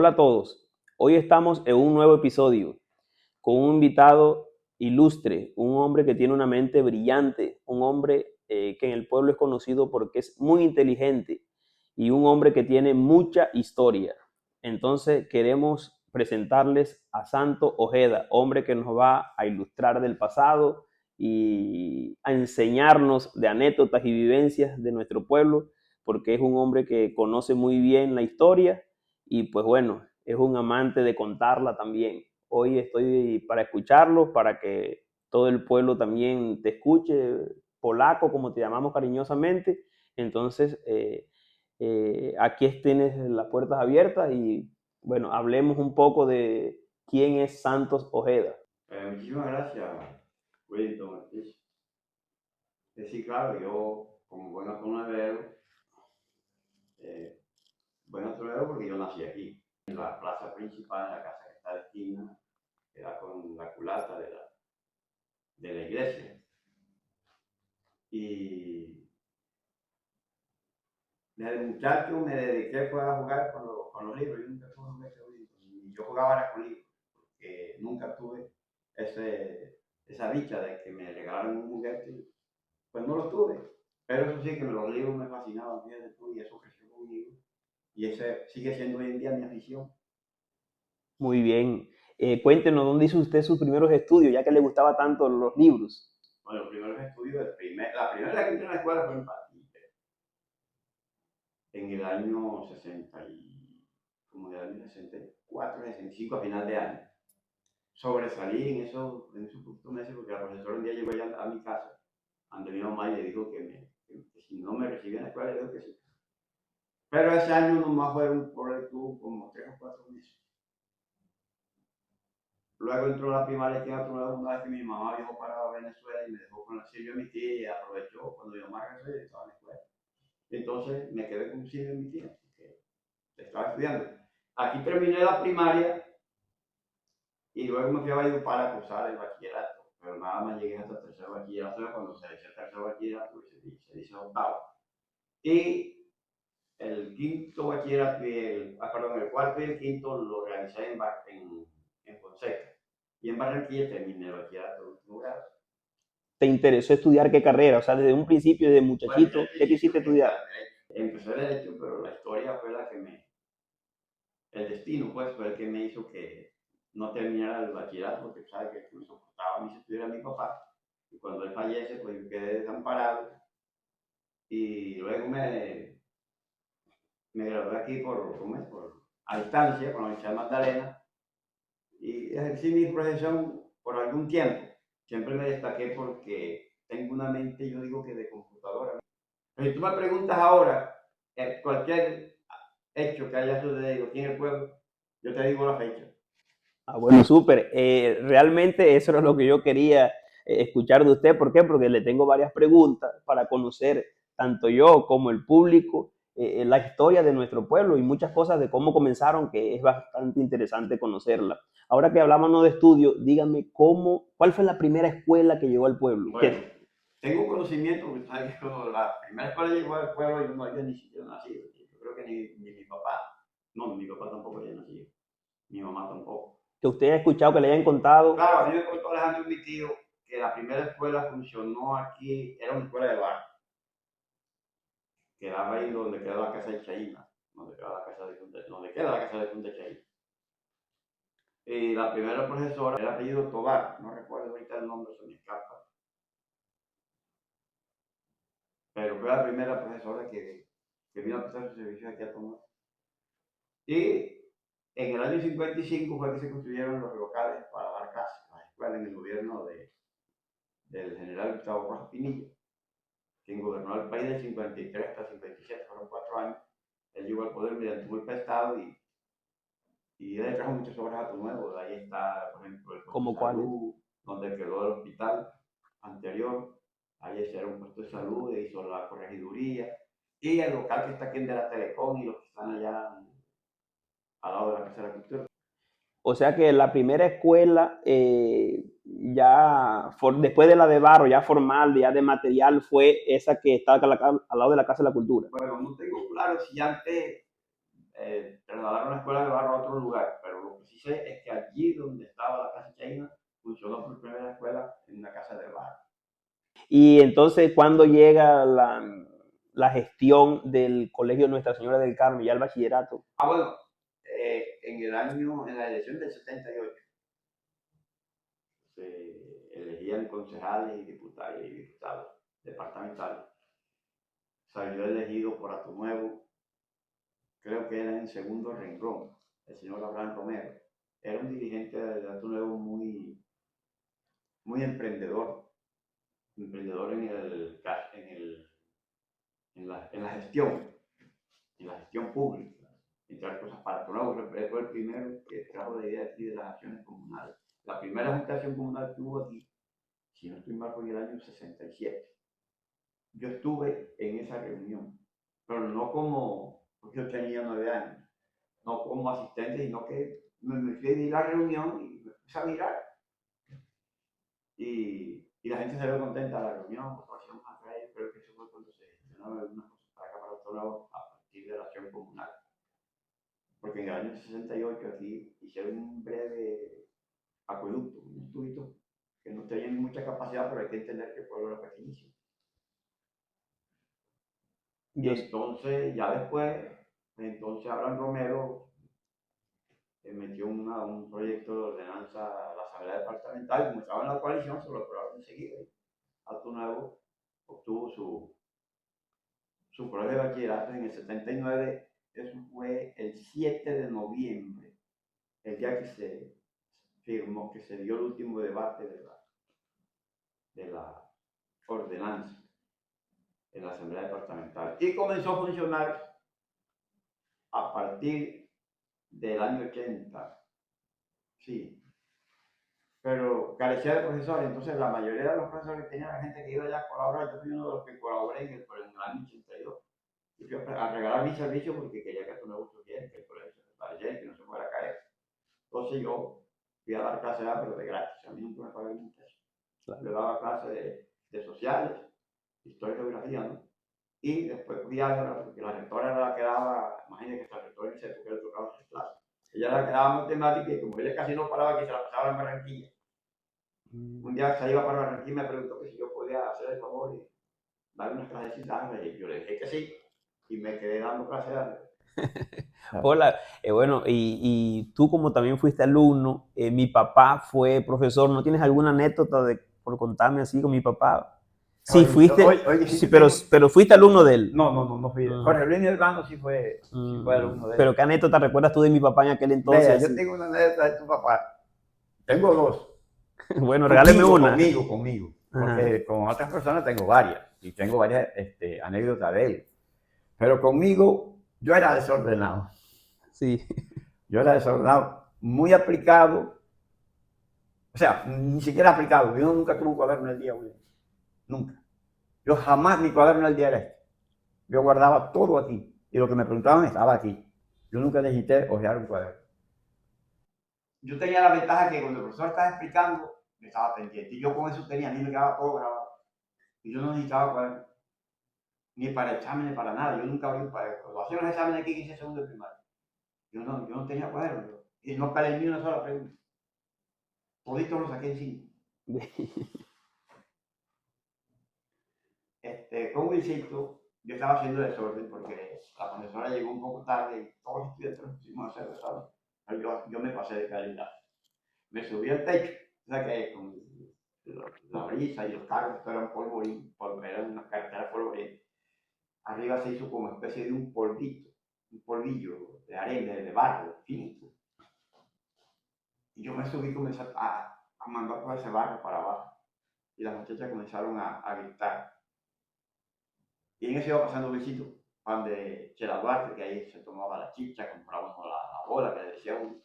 Hola a todos, hoy estamos en un nuevo episodio con un invitado ilustre, un hombre que tiene una mente brillante, un hombre que en el pueblo es conocido porque es muy inteligente y un hombre que tiene mucha historia. Entonces queremos presentarles a Santo Ojeda, hombre que nos va a ilustrar del pasado y a enseñarnos de anécdotas y vivencias de nuestro pueblo, porque es un hombre que conoce muy bien la historia y pues bueno, es un amante de contarla también. Hoy estoy para escucharlo, para que todo el pueblo también te escuche, polaco, como te llamamos cariñosamente. Entonces, aquí tienes las puertas abiertas y bueno, hablemos un poco de quién es Santos Ojeda. Muchísimas gracias, Wellington Ortiz. Sí, claro, yo como buen atomero, eh, buen atomero porque yo nací aquí, en la plaza principal, en la casa que está a la esquina, que da con la culata de la iglesia. Y desde muchacho me dediqué fue a jugar con los libros. Yo nunca tuve juguete y yo jugaba era con libros, porque nunca tuve esa dicha de que me regalaran un juguete. Pues no lo tuve, pero eso sí que los libros me fascinaban, fíjate tú, y eso creció conmigo. Y ese sigue siendo hoy en día mi afición. Muy bien. Cuéntenos, ¿dónde hizo usted sus primeros estudios, ya que le gustaba tanto los libros? Bueno, los primeros estudios, la primera que entré en la escuela fue en Patillas, en el año 60 y, como del año 64, 65, a final de año. Sobresalí en esos poquitos meses porque la profesora un día llegó allá a mi casa, ante mi mamá, y le dijo que si no me recibía en la escuela, le dijo que sí. Pero ese año nomás fueron por como 3 o 4 meses. Luego entró la primaria aquí en otro lado, una vez que mi mamá viajó para Venezuela y me dejó con el silvio de mi tía y aprovechó cuando mi mamá regresó y estaba en la escuela. Entonces me quedé con el silvio de mi tía, porque estaba estudiando. Aquí terminé la primaria y luego me fui a Valledupar a cursar el bachillerato, pero nada más llegué hasta el tercer bachillerato, cuando se dice tercer bachillerato se dice octavo. Y el quinto bachillerato, el cuarto y el quinto lo realicé en Fonseca. Y en Barranquilla terminé el bachillerato de último grado. ¿Te interesó estudiar qué carrera? O sea, desde un principio, desde Bueno, yo al muchachito, ¿qué principio quisiste quería estudiar? estudiar Derecho. Empecé Derecho, pero la historia fue la que el destino pues fue el que me hizo que no terminara el bachillerato, porque sabes que me soportaba mis estudios a mi papá. Y cuando él fallece, pues yo quedé desamparado. Y luego me gradué aquí a distancia, con la Universidad de Magdalena. Y ejercí mi profesión por algún tiempo. Siempre me destaqué porque tengo una mente, yo digo que de computadora. Pero si tú me preguntas ahora, cualquier hecho que haya sucedido aquí en el pueblo, yo te digo la fecha. Ah, bueno, súper. Realmente eso era lo que yo quería escuchar de usted. ¿Por qué? Porque le tengo varias preguntas para conocer tanto yo como el público la historia de nuestro pueblo y muchas cosas de cómo comenzaron, que es bastante interesante conocerla. Ahora que hablábamos de estudio, dígame cuál fue la primera escuela que llegó al pueblo. Bueno, tengo conocimiento, porque sabes que la primera escuela llegó al pueblo y yo no había ni siquiera nacido. Yo creo que ni mi papá, no, mi papá tampoco había nacido, mi mamá tampoco. Que usted ha escuchado, que le hayan contado. Claro, a mí me contó Alejandro, mi tío, que la primera escuela funcionó aquí, era una escuela de barrio, quedaba ahí donde queda la casa de Chaina, donde queda la casa de Punta Chaina. Y la primera profesora era apellido Tobar, no recuerdo ahorita el nombre, se me escapa, pero fue la primera profesora que vino a prestar su servicio aquí a Tomás. Y en el año 55 fue que se construyeron los locales para dar clases, las escuelas en el gobierno del general Gustavo Rojas Pinilla, quien gobernó el país del 53 hasta el 57, fueron 4 años. Él llegó al poder mediante un golpe de Estado y él trajo muchas obras a tu nuevo. Ahí está, por ejemplo, el puesto de ¿Como cuáles? salud, donde quedó el hospital anterior. Ahí era un puesto de salud, hizo la corregiduría. Y el local que está aquí en de la Telecom y los que están allá al lado de la Casa de la Cultura. O sea que la primera escuela, después de la de barro, ya formal, ya de material, fue esa que estaba al lado de la Casa de la Cultura. Bueno, no tengo claro si antes trasladaron la escuela de barro a otro lugar, pero lo que sí sé es que allí donde estaba la casa Chaina, funcionó por primera vez la escuela en una casa de barro. Y entonces, ¿cuándo llega la gestión del Colegio Nuestra Señora del Carmen, ya el bachillerato? Bueno, en la elección del 78, se elegían concejales y diputados departamentales. Salió elegido por Atunuevo, creo que era en segundo renglón, el señor Abraham Romero. Era un dirigente de Atunuevo muy emprendedor en la gestión pública, entre otras cosas para Atunuevo. Fue el primero que trajo la idea aquí de las acciones comunales. La primera junta de acción comunal que hubo aquí, si no estoy mal, fue en el año 67. Yo estuve en esa reunión, pero no como, porque yo tenía 9 años, no como asistente, sino que me fui a ir a la reunión y me puse a mirar. Y la gente se ve contenta de la reunión, porque hacíamos acá, yo creo que eso fue cuando se gestionaron algunas cosas para acá, para otro lado, a partir de la acción comunal. Porque en el año 68 aquí hicieron un breve acueducto, un tubito que no tenía mucha capacidad, pero hay que entender que el pueblo era pequeñísimo. Y entonces, ya después, Abraham Romero metió un proyecto de ordenanza a la Asamblea Departamental, como estaba en la coalición, se lo aprobaron enseguida. Atunuevo obtuvo su colegio de bachillerato en el 79, eso fue el 7 de noviembre, el día que se firmó, que se dio el último debate de la ordenanza en la Asamblea Departamental. Y comenzó a funcionar a partir del año 80, sí, pero carecía de profesores, entonces la mayoría de los profesores que tenían la gente que iba allá a colaborar. Yo fui uno de los que colaboré en el año 82. Y fui a regalar mi servicio porque quería que esto no surgiera, que el colegio se fortaleciera, que no se fuera a caer. Entonces yo fui a dar clases, pero de gratis, a mí nunca me pagaron un peso. Claro. Yo daba clases de sociales, historia y geografía, ¿no? Y después fui a, porque la rectora era la que daba, imagínate que la rectora en ese época le tocaba hacer clases. Ella era la que daba matemática y como ella casi no paraba aquí, se la pasaba en Barranquilla. Un día se iba para Barranquilla y me preguntó que si yo podía hacer el favor y dar unas clases y yo le dije que sí y me quedé dando clases. Hola, bueno, y tú como también fuiste alumno, mi papá fue profesor, ¿no tienes alguna anécdota por contarme así con mi papá? Sí, fuiste, sí, pero fuiste alumno de él. No fui. Jorge Luis Urbano sí fue alumno de él. Pero ¿qué anécdota recuerdas tú de mi papá en aquel entonces? Vea, yo tengo una anécdota de tu papá. Tengo dos. Bueno, regáleme una. Conmigo. Porque con otras personas tengo varias. Y tengo varias anécdotas de él. Pero conmigo, yo era desordenado. Sí. Yo era desordenado, muy aplicado. O sea, ni siquiera aplicado. Yo nunca tuve un cuaderno el día, güey. Nunca. Yo jamás mi cuaderno el día era este. Yo guardaba todo aquí. Y lo que me preguntaban estaba aquí. Yo nunca necesité hojear un cuaderno. Yo tenía la ventaja que cuando el profesor estaba explicando, me estaba pendiente. Y yo con eso tenía, a mí me quedaba todo grabado. Y yo no necesitaba cuaderno. Ni para exámenes, para nada. Yo nunca abrí un cuaderno. Cuando hacía los exámenes aquí, 15 segundos de primaria. Yo no tenía cuaderno. Y no peleé ni una sola pregunta. Todito lo saqué encima. Con Wilcito, yo estaba haciendo desorden porque la profesora llegó un poco tarde y todos los estudiantes nos pusimos a hacer desorden. Pero yo me pasé de calidad. Me subí al techo, o sea que con la brisa y los carros, esto era un polvorín, eran unas carreteras polvorín. Arriba se hizo como especie de un polvito, un polvillo de arena, de barro, finito. Y yo me subí y comencé a mandar todo ese barro para abajo. Y las muchachas comenzaron a gritar. Y en eso iba pasando un besito, donde Chela Duarte, que ahí se tomaba la chicha, comprábamos la bola que le decía uno.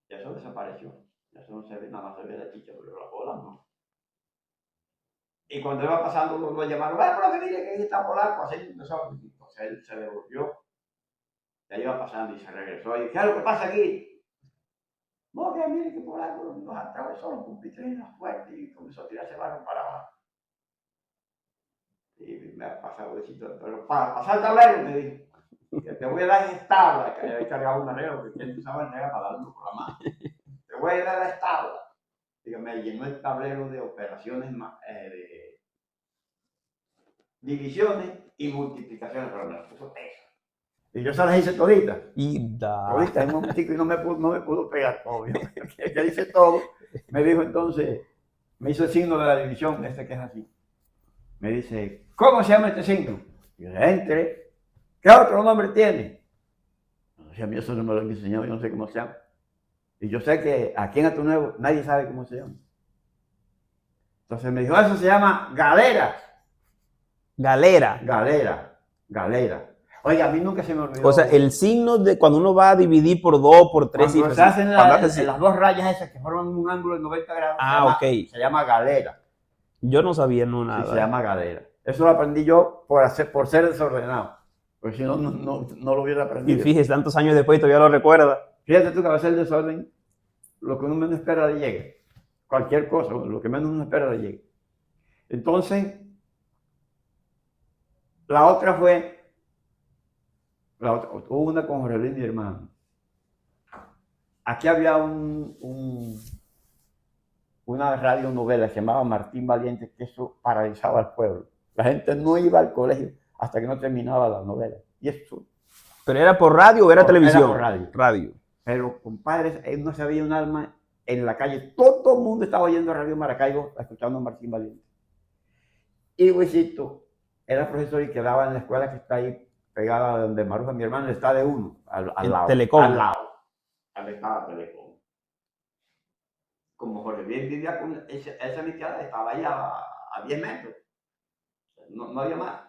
Y eso desapareció. Eso no se ve, nada más se ve la chicha, pero la bola no. Y cuando iba pasando, lo llamaron, pero que mire que ahí está Polanco, así empezó. Entonces él se devolvió, ya iba pasando y se regresó. Y ¿qué es lo que pasa aquí? No, que mire que Polanco nos atravesó los pupitres en la fuerte y comenzó a tirarse barro para abajo. Y me ha pasado besito, pero para pasar el tablero, me dijo. que te voy a dar esta tabla, que había cargado una regla, porque él usaba el regla para darlo por la mano. Te voy a dar esta tabla. Y que me llenó el tablero de operaciones, de divisiones y multiplicaciones, pero me las puso peso. Y yo se las hice toditas. Toditas en un momentico y no me pudo pegar, obvio. Ya hice todo. Me dijo entonces, me hizo el signo de la división, que es así. Me dice, ¿cómo se llama este signo? Y yo le entre. ¿Qué otro nombre tiene? Si a mí eso no me lo han enseñado, yo no sé cómo se llama. Y yo sé que aquí en Ato Nuevo nadie sabe cómo se llama. Entonces me dijo, eso se llama galera. Galera. Galera. Oye, a mí nunca se me olvidó. O sea, el signo de cuando uno va a dividir por 2, por 3 cuando se hacen las dos rayas esas que forman un ángulo de 90 grados, se llama galera. Yo no sabía nada. Sí, se llama galera. Eso lo aprendí yo por ser desordenado. Porque si no, no lo hubiera aprendido. Y fíjese, tantos años después todavía lo recuerda. Fíjate tú que a veces el desorden, lo que uno menos espera le llegue. Cualquier cosa, lo que menos uno espera le llegue. Entonces, la otra fue, hubo una con Jorge Luis, mi hermano. Aquí había una radionovela que se llamaba Martín Valiente, que eso paralizaba al pueblo. La gente no iba al colegio hasta que no terminaba la novela. Y eso. ¿Pero era por radio o era televisión? Era por radio. Radio. Pero, compadres, no se veía un alma en la calle. Todo el mundo estaba oyendo Radio Maracaibo, escuchando a Martín Valiente. Y Luisito era profesor y quedaba en la escuela que está ahí pegada donde Maruja, mi hermano, está de uno, al lado. Telecom. Al lado. Al estaba Telecom. Como Jorge bien vivía con esa mitad, estaba ahí a 10 metros. No había más.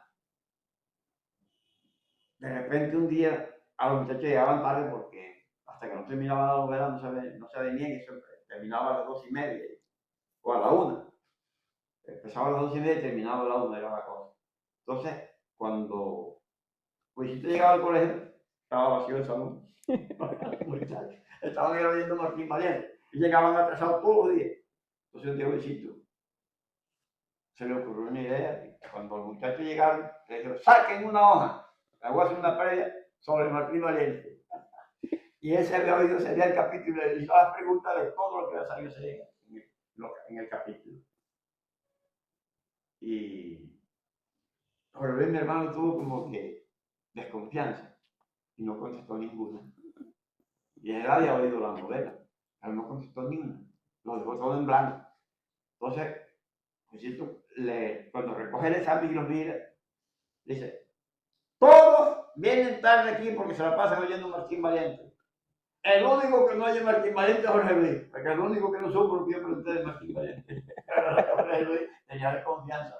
De repente un día a los muchachos llegaban tarde porque hasta que no terminaba la novela no se venían y terminaba a las 2:30 o a la 1. Empezaba a las 2:30 y terminaba a la 1, era la cosa. Entonces, cuando Luisito llegaba al colegio, estaba vacío el salón. Estaban oyendo Martín Valiente y llegaban atrasados todos los días. Entonces un día Luisito se le ocurrió una idea. Cuando los muchachos llegaron, le dijeron, saquen una hoja, le voy a hacer una previa sobre Martín Valiente. Y él se había oído ese día el capítulo y le hizo las preguntas de todo lo que había salido ese día en el capítulo. Y Jorge Luis, mi hermano, tuvo como que desconfianza y no contestó ninguna. Y él había oído la novela, pero no contestó ninguna. Lo dejó todo en blanco. Entonces, cuando recoge el examen y los mira, dice, todos vienen tarde aquí porque se la pasan oyendo Martín Valiente. El único que no oye Martín Valiente es Jorge Luis, porque el único que no supo lo que yo pregunté de Martín Valiente. Jorge Luis tenía desconfianza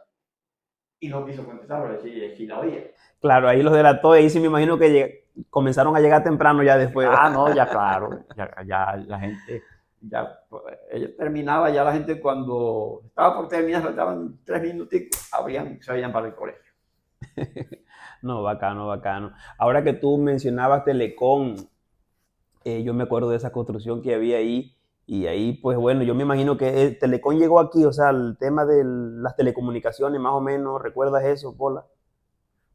y no quiso contestar, pero sí la oía. Claro, ahí los delató y ahí sí me imagino que comenzaron a llegar temprano ya después. No, ya claro, ya la gente, ella terminaba, ya la gente cuando estaba por terminar, faltaban 3 minutitos, se veían para el colegio. No, bacano. Ahora que tú mencionabas Telecom, yo me acuerdo de esa construcción que había ahí, y ahí, pues bueno, yo me imagino que Telecom llegó aquí, o sea, el tema de las telecomunicaciones, más o menos, ¿recuerdas eso, Pola?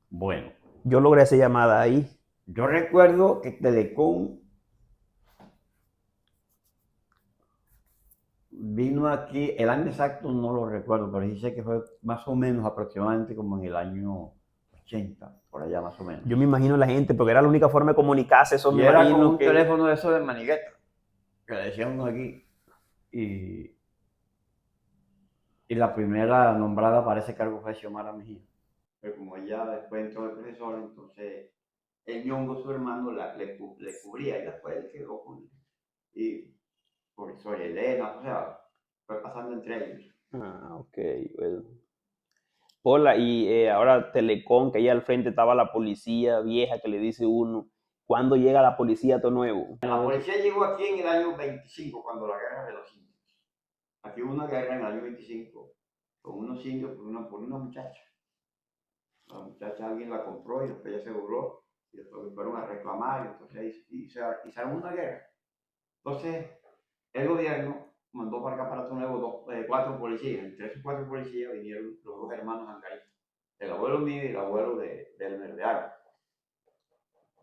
Bueno. Yo logré esa llamada ahí. Yo recuerdo que Telecom vino aquí, el año exacto no lo recuerdo, pero sí sé que fue más o menos aproximadamente como en el año 80, por allá más o menos. Yo me imagino la gente, porque era la única forma de comunicarse, eso y me era imagino con un teléfono de eso de manigueta, que le decían uno aquí, y la primera nombrada para ese cargo fue Xiomara Mejía. Pero como ella después entró de profesor, entonces el Ñongo, su hermano, le cubría y después él quedó con y profesor Elena, o sea, fue pasando entre ellos. Ok, bueno. Hola, y ahora Telecom, que ahí al frente estaba la policía vieja que le dice uno, ¿cuándo llega la policía a Ato Nuevo? La policía llegó aquí en el año 25, cuando la guerra de los indios. Aquí hubo una guerra en el año 25 con unos indios por una muchacha. La muchacha alguien la compró y después ella se burló y después fueron a reclamar y entonces hicieron una guerra. Entonces el gobierno mandó para acá para Ato Nuevo 4 policías. Entre esos 4 policías vinieron los 2 hermanos Angarí, el abuelo mío y el abuelo de Elmer de Água.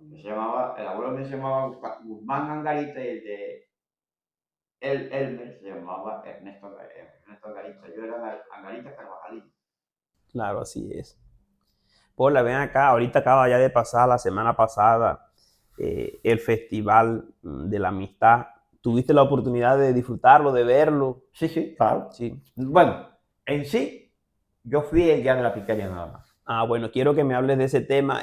El abuelo mío se llamaba Guzmán Angarita y el de Elmer se llamaba Ernesto Angarita. Yo era Angarita Carvajalín. Claro, así es. Paula, ven acá, ahorita acaba ya de pasar la semana pasada el Festival de la Amistad. ¿Tuviste la oportunidad de disfrutarlo, de verlo? Sí, sí, claro. Sí. Bueno, en sí, yo fui el día de la piquería nada más. Ah, bueno, quiero que me hables de ese tema,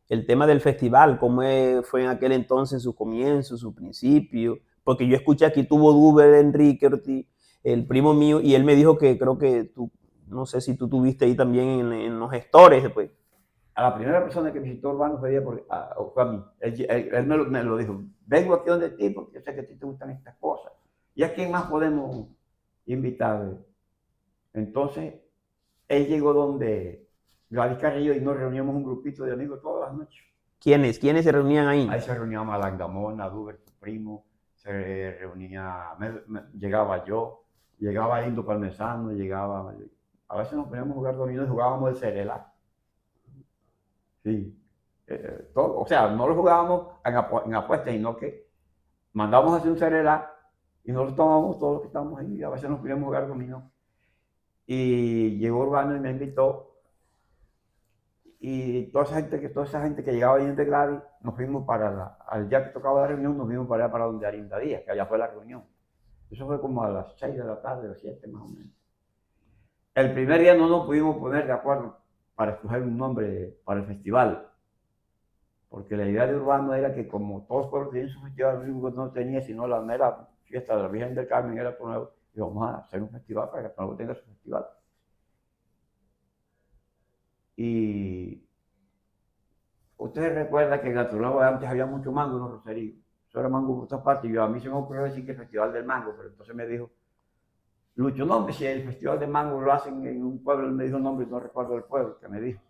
el tema del festival, cómo fue en aquel entonces su comienzo, su principio, porque yo escuché aquí tuvo Duber Enrique Ortiz, el primo mío, y él me dijo que creo que tú, no sé si tú tuviste ahí también en los gestores, pues. A la primera persona que visitó Urbano fue a mí. Él me lo dijo. Vengo aquí donde ti porque yo sé que a ti te gustan estas cosas. ¿Y a quién más podemos invitar? Entonces, él llegó donde Gladys Carrillo y nos reuníamos un grupito de amigos todas las noches. ¿Quiénes se reunían ahí? Ahí se reunía Malangdamona, Duber, su primo, se reunía, llegaba yo, llegaba Indo Parmesano, a veces nos poníamos a jugar dominó y jugábamos el Cerela. Sí. Todo, o sea, no lo jugábamos en apuestas, sino que mandábamos a hacer un Cerela y nosotros tomábamos todos los que estábamos ahí, y a veces nos poníamos a jugar dominó. Y llegó Urbano y me invitó. Y toda esa gente que llegaba ahí de Gladys, nos fuimos al día que tocaba la reunión, nos fuimos para donde Arinda Díaz, que allá fue la reunión. Eso fue como a las 6 de la tarde, las 7 más o menos. El primer día no nos pudimos poner de acuerdo para escoger un nombre para el festival, porque la idea de Urbano era que como todos los pueblos tenían su festival, el único que no tenía sino la mera fiesta de la Virgen del Carmen, era Pueblo Nuevo, y vamos a hacer un festival para que Pueblo Nuevo tenga su festival. Y ustedes recuerdan que en Gaturabo antes había mucho mango en los roseríos. Eso era mango por todas partes. Y a mí se me ocurrió decir que el Festival del Mango, pero entonces me dijo, Lucho, no, si el Festival del Mango lo hacen en un pueblo, él me dijo el nombre y no recuerdo el pueblo que me dijo.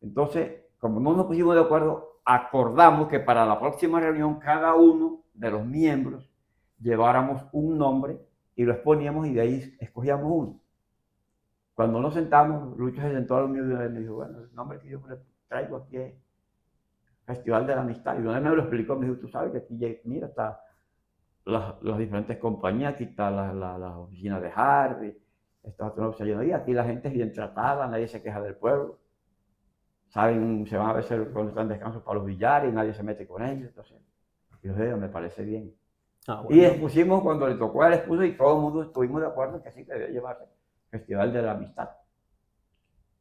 Entonces, como no nos pusimos de acuerdo, acordamos que para la próxima reunión cada uno de los miembros lleváramos un nombre y lo exponíamos y de ahí escogíamos uno. Cuando nos sentamos, Lucho se sentó a lo mío y me dijo, bueno, el nombre que yo traigo aquí es Festival de la Amistad. Y donde me lo explicó, me dijo, tú sabes que aquí, mira, está las diferentes compañías, aquí está la oficina de Harvey, está otra oficina, y aquí la gente es bien tratada, nadie se queja del pueblo. Saben, se van a veces cuando están descansos para los billares y nadie se mete con ellos. Entonces, yo dije, me parece bien. Ah, Y bueno. expusimos cuando le tocó a él expuso y todo el mundo estuvimos de acuerdo en que sí que debía llevarse Festival de la Amistad.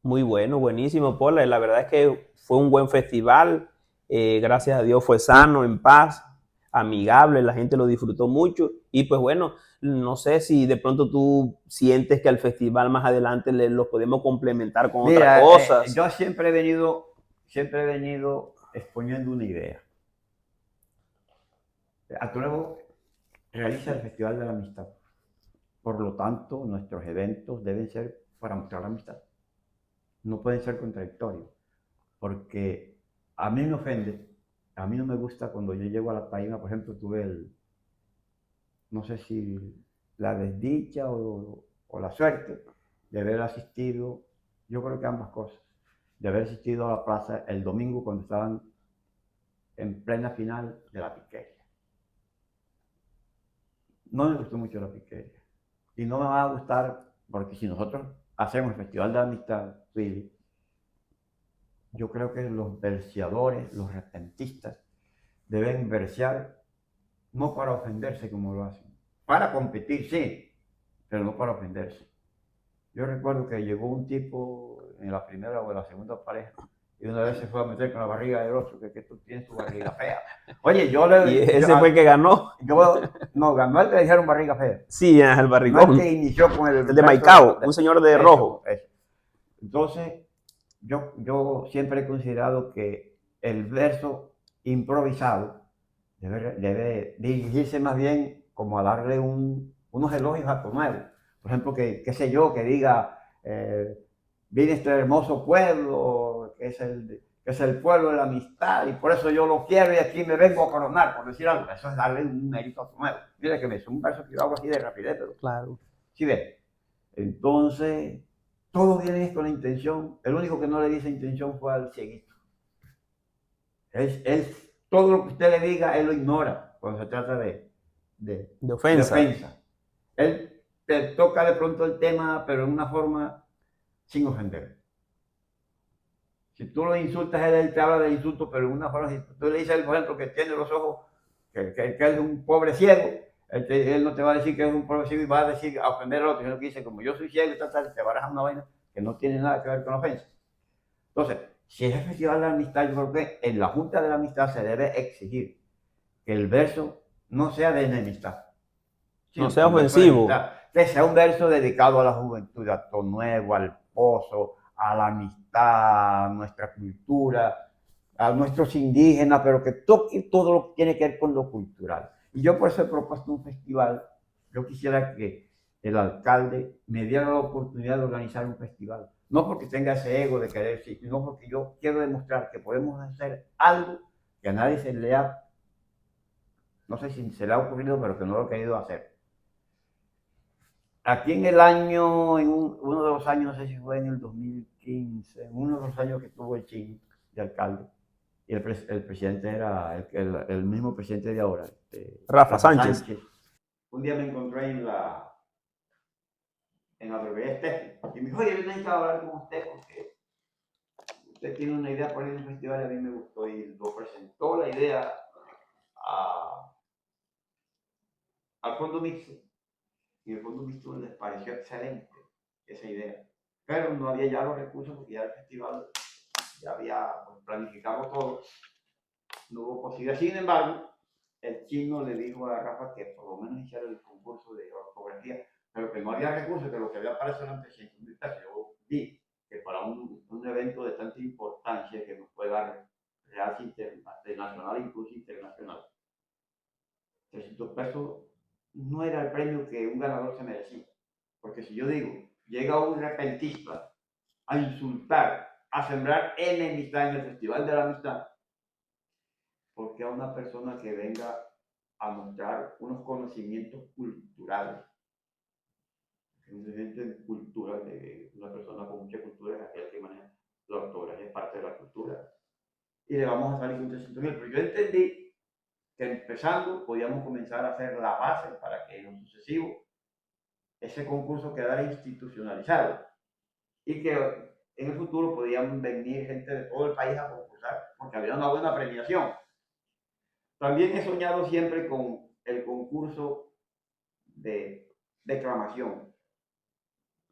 Muy bueno, buenísimo, Paula. La verdad es que fue un buen festival. Gracias a Dios fue sano, en paz, amigable, la gente lo disfrutó mucho. Y pues bueno, no sé si de pronto tú sientes que al festival más adelante lo podemos complementar con otras cosas. Yo siempre he venido exponiendo una idea. Atunuevo realiza el Festival de la Amistad. Por lo tanto, nuestros eventos deben ser para mostrar la amistad. No pueden ser contradictorios, porque a mí me ofende, a mí no me gusta cuando yo llego a la taima, por ejemplo, tuve no sé si la desdicha o la suerte de haber asistido, yo creo que ambas cosas, de haber asistido a la plaza el domingo cuando estaban en plena final de la piquería. No me gustó mucho la piquería. Y no me va a gustar porque si nosotros hacemos el Festival de la Amistad, Willy, yo creo que los verseadores, los repentistas, deben versear no para ofenderse como lo hacen. Para competir, sí, pero no para ofenderse. Yo recuerdo que llegó un tipo en la primera o en la segunda pareja y una vez se fue a meter con la barriga del otro, que tú tienes tu barriga fea. Oye, yo le... Y ese fue el que ganó. No, ganó el que le dijeron barriga fea. Sí, en el No barricón. el que inició con el de Maicao, un señor de rojo. Eso. Entonces, yo siempre he considerado que el verso improvisado debe dirigirse más bien como a darle unos elogios a tu nuevo. Por ejemplo, qué sé yo, que diga, viene este hermoso pueblo, que es el pueblo de la amistad, y por eso yo lo quiero y aquí me vengo a coronar, por decir algo. Eso es darle un mérito a tu nuevo. Mira que es un verso que yo hago así de rapidez, pero claro. ¿Sí ves? Entonces, todos vienen con la intención. El único que no le dice intención fue al cieguito. Todo lo que usted le diga, él lo ignora cuando se trata de ofensa. Él te toca de pronto el tema, pero en una forma sin ofender. Si tú lo insultas, él te habla de insulto, pero en una forma, si tú le dices, por ejemplo, que tiene los ojos, que es un pobre ciego, él no te va a decir que es un pobre ciego y va a decir, a ofender al otro, sino que dice, como yo soy ciego y tal, te baraja una vaina que no tiene nada que ver con la ofensa. Entonces, si es el Festival de la Amistad, yo creo que en la Junta de la Amistad se debe exigir que el verso no sea de enemistad, no sea ofensivo. Que sea un verso dedicado a la juventud, a todo nuevo, al pozo, a la amistad, a nuestra cultura, a nuestros indígenas, pero que toque todo lo que tiene que ver con lo cultural. Y yo por eso he propuesto un festival. Yo quisiera que el alcalde me diera la oportunidad de organizar un festival. No porque tenga ese ego de querer, sino porque yo quiero demostrar que podemos hacer algo que a nadie se le ha, no sé si se le ha ocurrido, pero que no lo ha querido hacer. Aquí en el año, uno de los años, no sé si fue en el 2015, en uno de los años que tuvo el Chin de alcalde, y el presidente era el mismo presidente de ahora, Rafa Sánchez. Un día me encontré en la brevería Estética y me dijo, oye, yo necesito hablar con usted porque usted tiene una idea por ir a un festival y a mí me gustó, y lo presentó la idea al Fondo Mixto, y el Fondo Mixto les pareció excelente esa idea, pero no había ya los recursos porque ya el festival ya había planificado todo, no hubo posibilidad. Sin embargo, el chino le dijo a Rafa que por lo menos hiciera el concurso de ortografía, pero que no había recursos, que lo que había para eso eran 300,000 pesos. Yo vi que para un evento de tanta importancia que nos puede dar real internacional, incluso internacional, 300 pesos no era el premio que un ganador se merecía. Porque si yo digo, llega un repentista a insultar, a sembrar enemistad en el Festival de la Amistad, porque a una persona que venga a mostrar unos conocimientos culturales, una gente cultural, una persona con mucha cultura es aquella que maneja la ortografía, es parte de la cultura, y le vamos a salir con 300,000. Pero yo entendí que empezando podíamos comenzar a hacer la base para que en lo sucesivo ese concurso quedara institucionalizado y que en el futuro podían venir gente de todo el país a concursar porque había una buena premiación. También he soñado siempre con el concurso de declamación.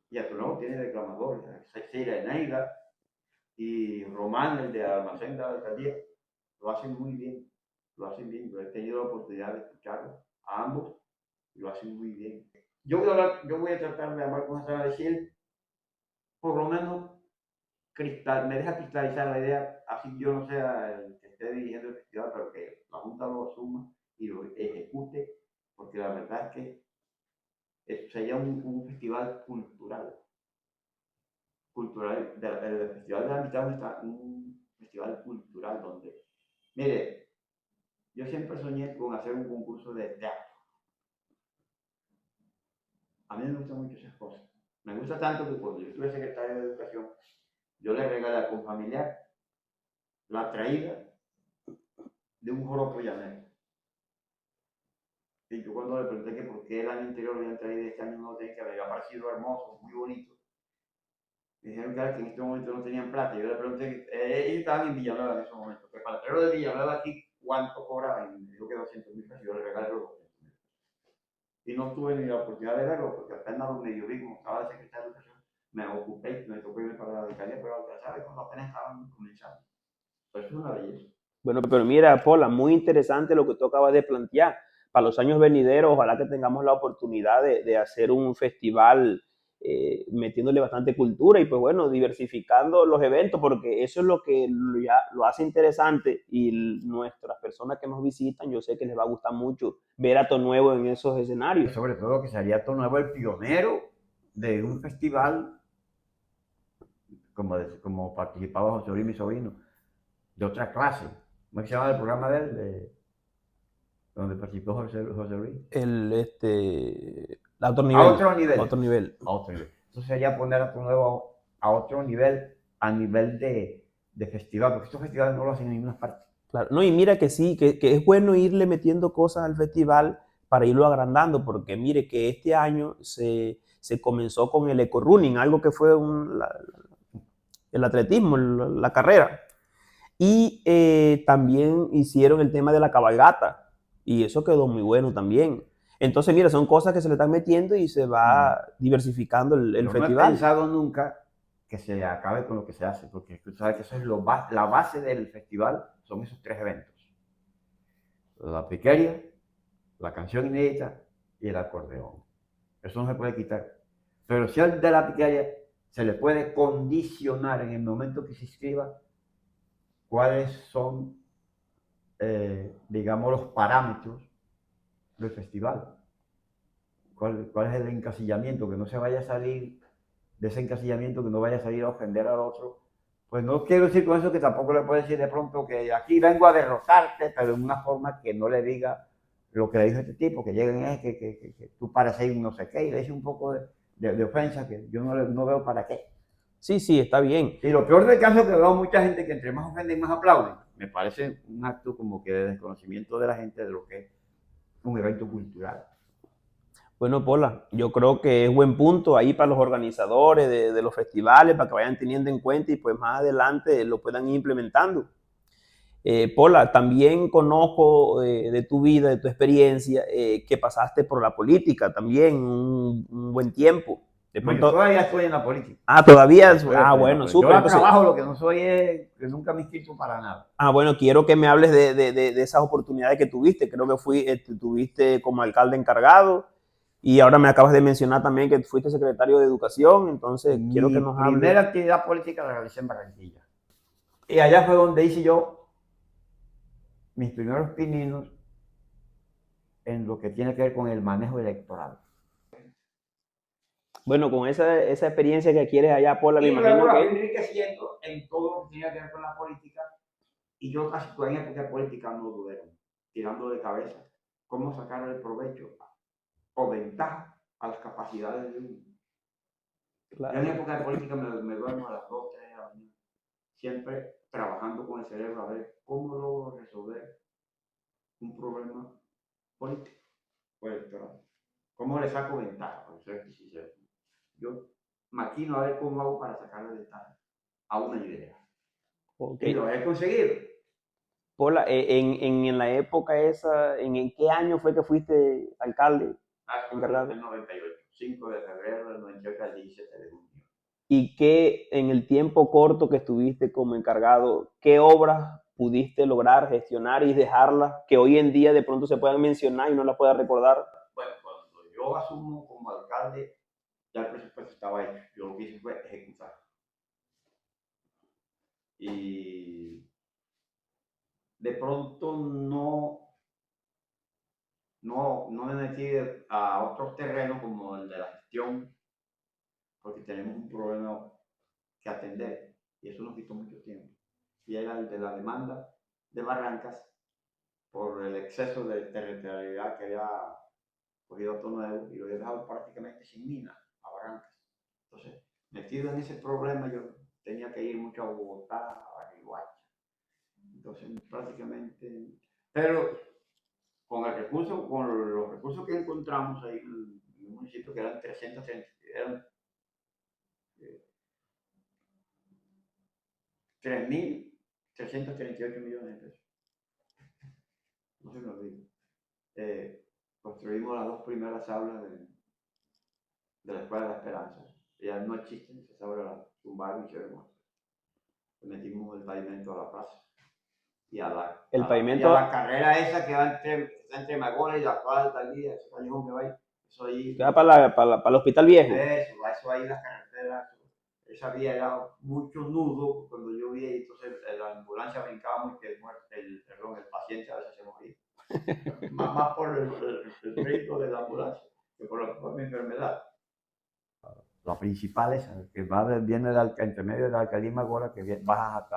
Y a tu lado tiene declamadores, Cecilia Eneida y Román, el de Almacén de la Alcaldía. Lo hacen muy bien, lo hacen bien. Yo he tenido la oportunidad de escucharlos a ambos y lo hacen muy bien. Yo voy a tratar de hablar con esta decir, por lo menos me deja cristalizar la idea, así yo no sea el que esté dirigiendo el festival, pero que la Junta lo asuma y lo ejecute, porque la verdad es que sería un festival cultural. El Festival de la Amistad está un festival cultural donde, mire, yo siempre soñé con hacer un concurso de teatro. A mí me gustan mucho esas cosas. Me gusta tanto que cuando yo estuve secretario de Educación, yo le regalé a un familiar la traída de un joropo llanero. Y yo cuando le pregunté que por qué el año anterior lo habían traído y este año no lo tenían, que me había parecido hermoso, muy bonito, me dijeron que en este momento no tenían plata. Yo le pregunté, ellos estaban en Villanueva en ese momento, que para traerlo de Villanueva aquí, ¿cuánto cobraban? Y me dijo que 200,000 pesos, yo le regalé los 200,000. Y no tuve ni la oportunidad de verlo, porque apenas lo medio vi, como estaba de secretario de Educación, me ocupé, me tocó irme para la alcaldía, pero ya sabes, cuando apenas estaban comenzando. Eso es una belleza. Bueno, pero mira, Paula, muy interesante lo que tú acabas de plantear. Para los años venideros, ojalá que tengamos la oportunidad de hacer un festival metiéndole bastante cultura y pues bueno, diversificando los eventos, porque eso es lo que lo hace interesante y nuestras personas que nos visitan, yo sé que les va a gustar mucho ver a Todo Nuevo en esos escenarios. Sobre todo que sería Todo Nuevo el pionero de un festival, como participaba José Luis, mi sobrino, de otra clase. ¿Cómo se llama el programa de él? Donde participó José Luis. A otro nivel. A otro nivel. A otro nivel. A otro nivel. Entonces sería poner a Todo Nuevo a otro nivel, a nivel de festival, porque estos festivales no lo hacen en ninguna parte. Claro. No, y mira que sí, que es bueno irle metiendo cosas al festival para irlo agrandando, porque mire que este año se comenzó con el eco running, algo que fue el atletismo, la carrera. Y también hicieron el tema de la cabalgata, y eso quedó muy bueno también. Entonces, mira, son cosas que se le están metiendo y se va diversificando el Yo no he festival. pensado nunca que se acabe con lo que se hace, porque tú sabes que eso es la base del festival, son esos tres eventos. La piquería, la canción inédita y el acordeón. Eso no se puede quitar. Pero si al de la piquería se le puede condicionar en el momento que se inscriba cuáles son, digamos, los parámetros del festival. ¿Cuál es el encasillamiento? Que no se vaya a salir de ese encasillamiento, que no vaya a salir a ofender al otro. Pues no quiero decir con eso que tampoco le puedo decir de pronto que aquí vengo a derrotarte, pero en una forma que no le diga lo que le dijo este tipo, que lleguen es que tú pareces un no sé qué, y le dice un poco de ofensa que yo no veo para qué. Sí, sí, está bien. Y lo peor del caso es que veo mucha gente que entre más ofenden, más aplauden. Me parece un acto como que de desconocimiento de la gente de lo que es un evento cultural. Bueno, Pola, yo creo que es buen punto ahí para los organizadores de los festivales, para que vayan teniendo en cuenta y pues más adelante lo puedan ir implementando. Pola, también conozco de tu vida, de tu experiencia, que pasaste por la política también un buen tiempo. De No, yo pronto, todavía estoy en la política. todavía, Estoy en la bueno, política. Yo súper. la Entonces, trabajo, lo que no soy es que nunca me inscrito para nada. bueno, quiero que me hables de esas oportunidades que tuviste. Creo que tuviste como alcalde encargado y ahora me acabas de mencionar también que fuiste secretario de Educación. Entonces, quiero que Mi nos primera hables. actividad política la realicé en Barranquilla. Y allá fue donde hice yo mis primeros pininos en lo que tiene que ver con el manejo electoral. Bueno, con esa experiencia que quieres allá, Pola, me Y luego imagino la fui que... enriqueciendo en todo lo que tenía que ver con la política. Y yo casi todavía en época política no dudé, tirando de cabeza cómo sacar el provecho o ventaja a las capacidades de uno. Yo en Claro. época de política me duermo a las 2, 3 de la mañana, siempre trabajando con el cerebro a ver cómo logro resolver un problema político o electoral. ¿Cómo le saco ventaja? Yo maquino a ver cómo hago para sacarle ventaja a una idea. Ok. Y lo he conseguido. Pola, en la época esa, ¿en qué año fue que fuiste alcalde Fue en encargado? el 98, 5 de febrero del 98 al 17 de junio. Y que en el tiempo corto que estuviste como encargado, ¿qué obras pudiste lograr gestionar y dejarlas que hoy en día de pronto se puedan mencionar y no las puedas recordar? Bueno, cuando yo asumo como alcalde, ya el presupuesto estaba hecho. Yo lo que hice fue ejecutar. Y de pronto no me metí a otros terrenos como el de la gestión, porque tenemos un problema que atender y eso nos quitó mucho tiempo. Y era el de la demanda de Barrancas por el exceso de territorialidad que había cogido Auto Nuevo y lo había dejado prácticamente sin mina a Barrancas. Entonces, metido en ese problema, yo tenía que ir mucho a Bogotá, a Riguacha. Entonces, prácticamente, pero con los recursos que encontramos ahí en el municipio, que eran 330, eran 3.338 millones de pesos. No se me olvida. Construimos las dos primeras aulas de la Escuela de la Esperanza. Ya no existen, esas aulas las tumbaron y se ven. Metimos el pavimento a la plaza y El y a la pavimento carrera esa que va entre Magones y la cuarta allí, ese callejón que va ahí. Eso ahí, que va para el Hospital Viejo. eso ahí, las carreteras, esa vía era mucho nudo cuando yo vi, entonces la ambulancia brincaba muy que el paciente a veces se moría. Más por el brinco de la ambulancia que por mi enfermedad. La principal es que viene entre medio de la alcaldía y Magora, que bajas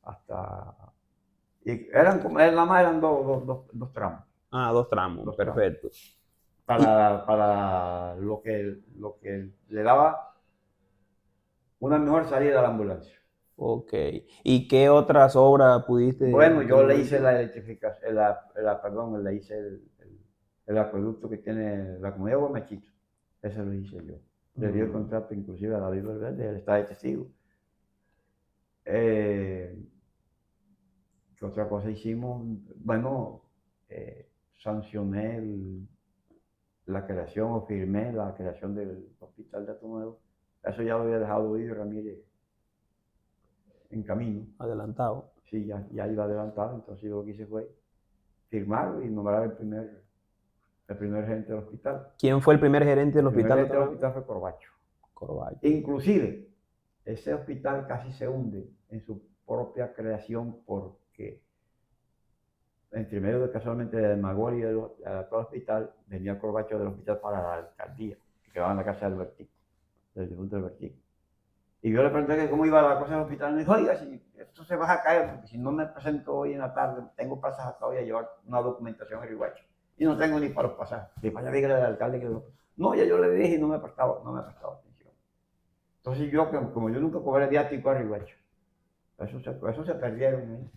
hasta y nada más eran dos tramos. Dos tramos, Dos tramos. perfecto. Para lo que le daba una mejor salida a la ambulancia. Ok. ¿Y qué otras obras pudiste Bueno, en el yo le hice momento? la electrificación, perdón, le hice el acueducto que tiene la comunidad de Guamachito. Eso lo hice yo. Le di el Mm, contrato inclusive a David Valverde, él está de testigo. Eh, ¿Qué otra cosa hicimos? Bueno, sancioné la creación o firmé la creación del Hospital de Ato Nuevo. Eso ya lo había dejado Ido Ramírez en camino. adelantado. Sí, ya iba adelantado, entonces yo lo que hice fue firmar y nombrar el primer gerente del hospital. ¿Quién fue el primer gerente del El primer hospital de gerente del Otanuevo? hospital fue Corbacho. Corvallo. Inclusive, ese hospital casi se hunde en su propia creación porque entre medio de casualmente de Magol y del actual hospital, venía Corbacho del hospital para la alcaldía, que quedaba en la casa del Vertico, del difunto del Vertico. Y yo le pregunté que cómo iba la cosa del hospital, y me dijo, oiga, si esto se va a caer, porque si no me presento hoy en la tarde, tengo pasajes hasta hoy a llevar una documentación a Riguacho. Y no tengo ni para los pasajes. Y para allá dígale al alcalde que no, ya yo le dije y no me prestaba atención. Entonces yo, como yo nunca cobré viático a Riguacho, eso se perdieron.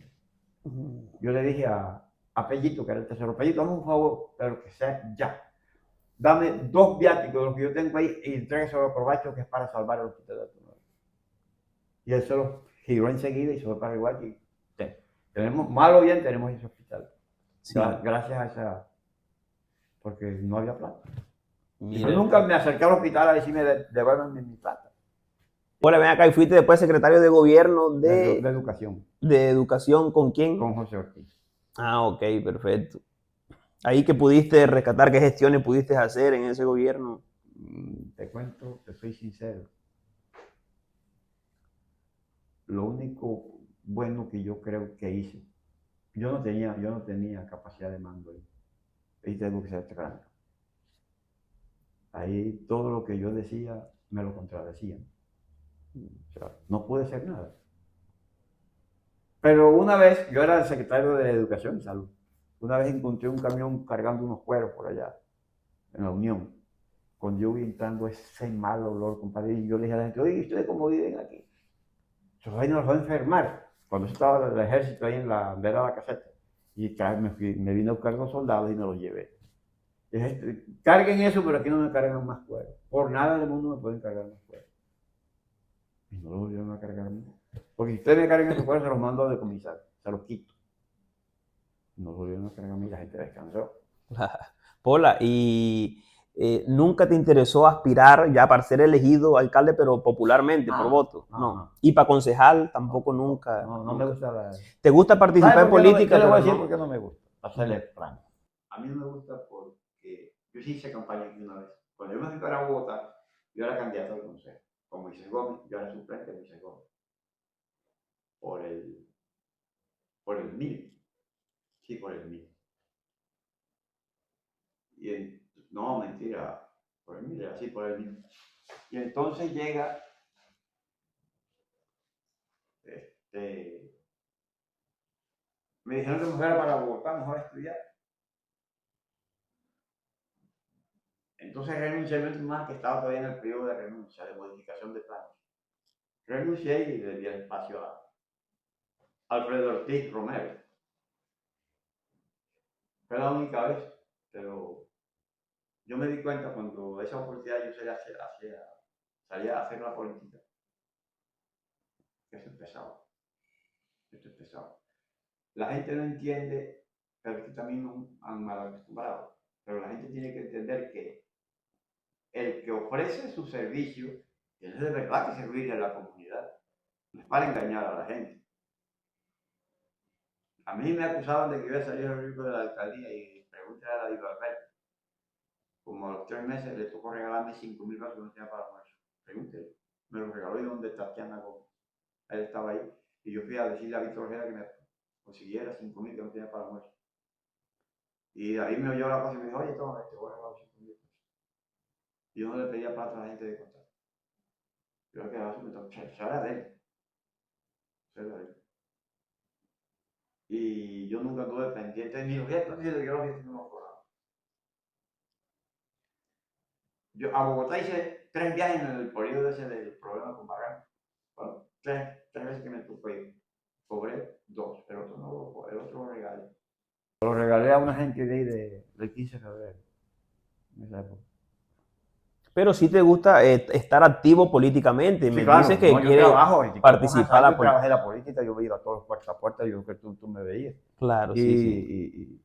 Yo le dije a Pellito, que era el tercero, Pellito, dame un favor, pero que sea ya. Dame 2 viáticos de los que yo tengo ahí y entrégueselo a Corbacho, que es para salvar el hospital de Atunor. Y él se lo giró enseguida y se fue para Riguacho. Y tenemos, mal o bien, tenemos ese hospital. Sí. Gracias a esa, porque no había plata. Y yo Mira. nunca me acerqué al hospital a decirme devuélvanme mi plata. Hola, ven acá y fuiste después secretario de gobierno De educación, de educación, ¿con quién? con José Ortiz. Ah, ok, perfecto. Ahí que pudiste rescatar, qué gestiones pudiste hacer en ese gobierno. Te cuento, te soy sincero. Lo único bueno que yo creo que hice, yo no tenía capacidad de mando ahí. Ahí tengo que ser franco. Ahí todo lo que yo decía me lo contradecían. O sea, no pude hacer nada. Pero una vez, yo era el secretario de Educación y Salud. Una vez encontré un camión cargando unos cueros por allá, en la Unión. Cuando yo vi entrando ese mal olor, compadre, y yo le dije a la gente, oye, ¿ustedes cómo viven aquí? Eso ahí nos va a enfermar. Cuando estaba el ejército ahí en la vera de la caseta. Y me vine a buscar los soldados y me los llevé. Carguen eso, pero aquí no me cargan más cueros. Por nada del mundo me pueden cargar más cueros. Y no lo volvieron a cargar más. Porque si ustedes me cargan esos cueros, se los mando a decomisar. Se los quito. No lo volvieron a cargar a mí, la gente descansó. Pola, ¿y nunca te interesó aspirar ya para ser elegido alcalde, pero popularmente, por No, voto? no, No. no. Y para concejal No, tampoco nunca, no, no me nunca. gusta la... ¿Te gusta ¿Sabe participar en por qué no me, yo política, le voy a pero decir por no? qué no me gusta? Para serle franco. A mí no me gusta porque yo sí hice campaña aquí una vez. Cuando yo me fui para Bogotá, yo era candidato al consejo. Con Moisés Gómez, yo era suplente de Moisés Gómez. Por el, por el MIL. Sí, por el MIL. No, mentira. Por el MIL, era así, por el MIL. Y entonces llega, este, me dijeron que me fuera para Bogotá, mejor a estudiar. Entonces renuncié el último más que estaba todavía en el periodo de renuncia, de modificación de planos. Renuncié y le di el espacio a Alfredo Ortiz Romero. Fue la única vez, pero yo me di cuenta cuando esa oportunidad yo salía a hacer la política, que esto empezaba. Esto empezaba. La gente no entiende, pero es que también nos han mal acostumbrado. Pero la gente tiene que entender que el que ofrece su servicio tiene de verdad que servirle a la comunidad. No es para engañar a la gente. A mí me acusaban de que iba a salir el rico de la alcaldía y pregunté a la diva Alberto. Como a los 3 meses le tocó regalarme 5.000 pesos que no tenía para almuerzo. Pregúntele. Me lo regaló y donde está Tatiana Gómez. Él estaba ahí. Y yo fui a decirle a Víctor Ojeda que me consiguiera 5.000 que no tenía para almuerzo. Y ahí me oyó la cosa y me dijo, oye, toma, te voy a regalar 5.000 pesos. Y yo no le pedía plata a la gente de contar. Yo le quedaba su meto, se era de él. Se era de él. Y yo nunca tuve pendiente ni los gestos ni le dio los gestos no me cobraba. Yo a Bogotá hice 3 viajes en el periodo ese del problema con Barranco. Bueno, 3. 3 veces que me topé, cobré 2, el otro no, el otro lo regalé. Lo regalé a una gente de ahí de 15 de febrero, en esa época. Pero sí te gusta estar activo políticamente. Sí, Me claro, dices que no, yo quieres trabajo, y participar. yo trabajé en la política, yo iba a todos puerta a puerta, yo creo que tú me veías. Claro, sí, sí.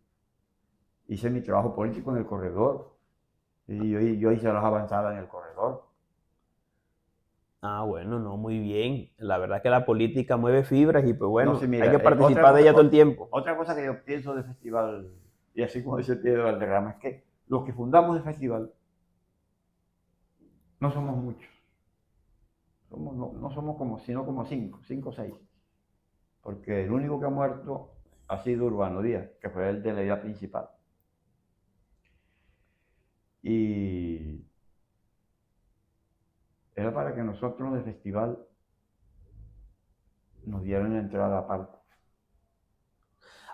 Y hice mi trabajo político en el corredor, y yo hice las avanzadas en el corredor. Ah, bueno, no, muy bien. La verdad es que la política mueve fibras y pues bueno, No, sí, hay mira, que participar de ella todo el tiempo. otra cosa que yo pienso del festival, y así como dice Pedro Valderrama, es que los que fundamos el festival no somos muchos. No somos como, sino como 5 o 6. Porque el único que ha muerto ha sido Urbano Díaz, que fue el de la idea principal. Y era para que nosotros del festival nos dieran la entrada aparte.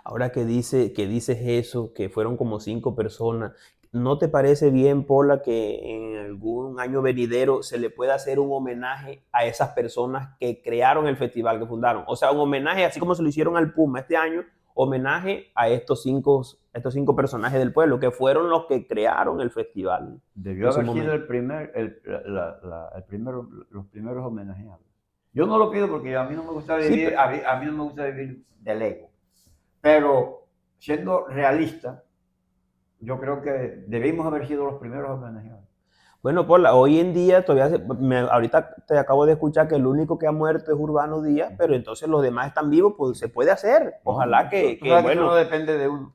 Ahora que dices eso, que fueron como 5 personas, ¿no te parece bien, Paula, que en algún año venidero se le pueda hacer un homenaje a esas personas que crearon el festival, que fundaron? O sea, un homenaje, así como se lo hicieron al Puma este año, homenaje a estos cinco personajes del pueblo, que fueron los que crearon el festival Debió en su haber sido momento. los primeros homenajeados. Yo no lo pido porque a mí no me gusta Sí, vivir, a mí no me gusta vivir del ego. Pero siendo realista, yo creo que debimos haber sido los primeros homenajeados. bueno, Paula, hoy en día todavía, ahorita te acabo de escuchar que el único que ha muerto es Urbano Díaz, pero entonces los demás están vivos, pues se puede hacer. Ojalá Tú sabes que eso no depende de uno.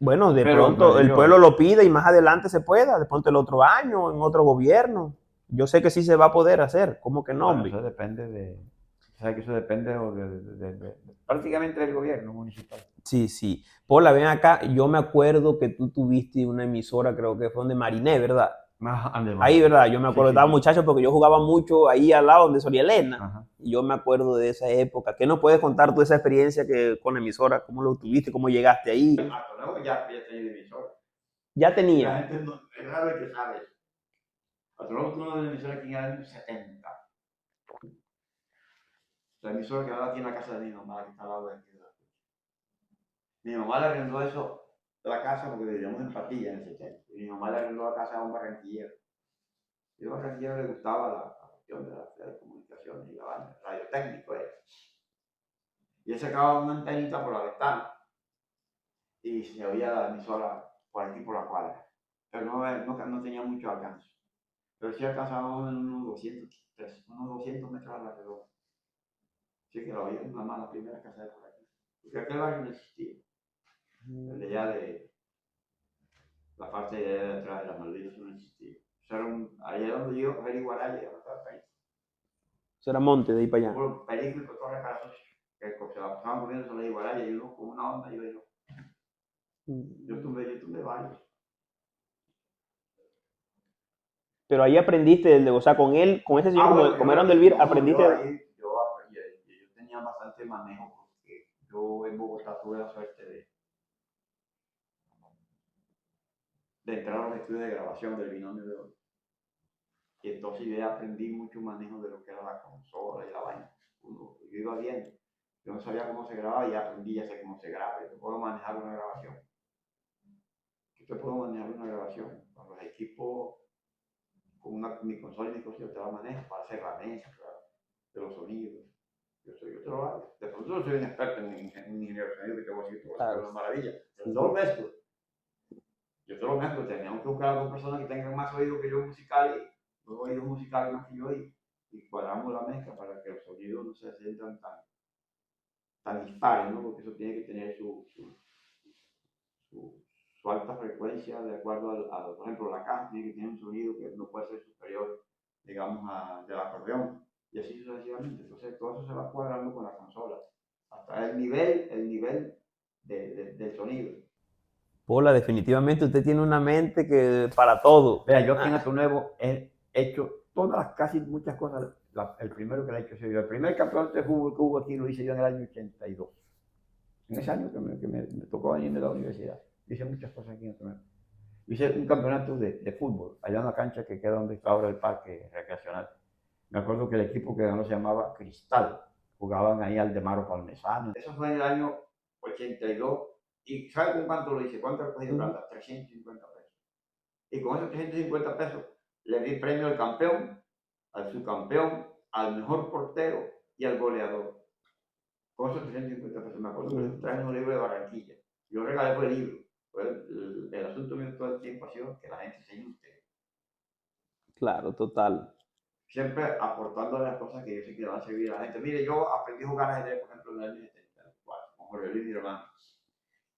bueno, de Pero pronto el pueblo yo, lo pide y más adelante se pueda, de pronto el otro año, en otro gobierno. Yo sé que sí se va a poder hacer, ¿cómo que no, bueno, hombre? eso depende sabes que eso depende prácticamente del gobierno municipal. Sí, sí. Paula, ven acá, yo me acuerdo que tú tuviste una emisora, creo que fue donde Mariné, ¿verdad? Ahí, ¿verdad? Yo me acuerdo, estaba muchacho porque yo jugaba mucho ahí al lado donde Soria Elena. Ajá. Y yo me acuerdo de esa época. ¿Qué nos puedes contar tú de esa experiencia con la emisora? ¿Cómo lo tuviste? ¿Cómo llegaste ahí? Hasta luego ya tenía emisora. Ya Y la tenía. gente no, es raro el que sabe. Hasta luego tuvo una emisora aquí en el año 70. La emisora que quedaba aquí en la casa de mi mamá, que está al lado de aquí. Mi mamá le arrendó eso, la casa, porque vivíamos en Patilla en el 70. Y mi mamá le arrendó la casa a un barranquillero. Y a un barranquillero le gustaba la cuestión de las telecomunicaciones y la vaina, radio técnico era. Y él sacaba una antenita por la ventana y se oía la emisora por aquí por la cuadra. Pero no tenía mucho alcance. Pero sí alcanzábamos en unos 200 metros a la redonda. Sí que lo oía nada más la primera casa de por aquí. Porque aquel barrio no existía. El de allá de la parte de atrás de las Malvinas no existía. Ahí era donde yo cogí Guaraya y estaba ahí. Eso era monte, de ahí para allá. Puro perico y cotorra para que se la pasaban comiendo sobre Guaraya y uno con una onda y yo tumbé varios. Pero ahí aprendiste, o sea, con él, con ese señor, Bueno, como eran del Vir, no, aprendiste. yo tenía bastante manejo porque yo en Bogotá tuve la suerte de entrar a los estudios de grabación del Binomio de Oro. Y entonces yo aprendí mucho manejo de lo que era la consola y la vaina. Yo iba viendo. Yo no sabía cómo se grababa y aprendí, ya sé cómo se graba. Yo te puedo manejar una grabación. Con los equipos, con mi consola y mi cosita te la manejo para hacer la mezcla de los sonidos. Yo te lo hago. De pronto soy un experto en ingeniero de sonido que te voy a decir que va a ser una maravilla. Pero yo lo mezclo. Teníamos que buscar a dos personas que tengan más oído que yo musical y dos oídos musicales más que yo y cuadramos la mezcla para que los sonidos no se sientan tan dispares, ¿no? Porque eso tiene que tener su alta frecuencia de acuerdo por ejemplo, la caja tiene que tener un sonido que no puede ser superior, digamos, del acordeón y así sucesivamente. Entonces todo eso se va cuadrando con la consola hasta el nivel del sonido. Pola, definitivamente usted tiene una mente que para todo. Vea, yo aquí en Ato Nuevo he hecho casi muchas cosas. El primero que le he hecho soy yo. El primer campeonato de fútbol que hubo aquí lo hice yo en el año 82. En ese año que me tocó venirme de la universidad. Hice muchas cosas aquí en Ato Nuevo. Hice un campeonato de fútbol, allá en una cancha que queda donde está ahora el parque recreacional. Me acuerdo que el equipo que ganó se llamaba Cristal. jugaban ahí Aldemaro Palmesano. Eso fue en el año 82. ¿Y sabe con cuánto lo hice? ¿Cuánto recogí de plata? 350 pesos. Y con esos 350 pesos le di premio al campeón, al subcampeón, al mejor portero y al goleador. Con esos 350 pesos. Me acuerdo que traje un libro de Barranquilla. Yo regalé por el libro. Pues el asunto mío todo el tiempo ha sido que la gente se ilustre. Claro, total. Siempre aportando las cosas que yo sé que van a servir a la gente. Mire, yo aprendí a jugar ajedrez, por ejemplo, en el año 74, con Jorge Luis, mi hermano.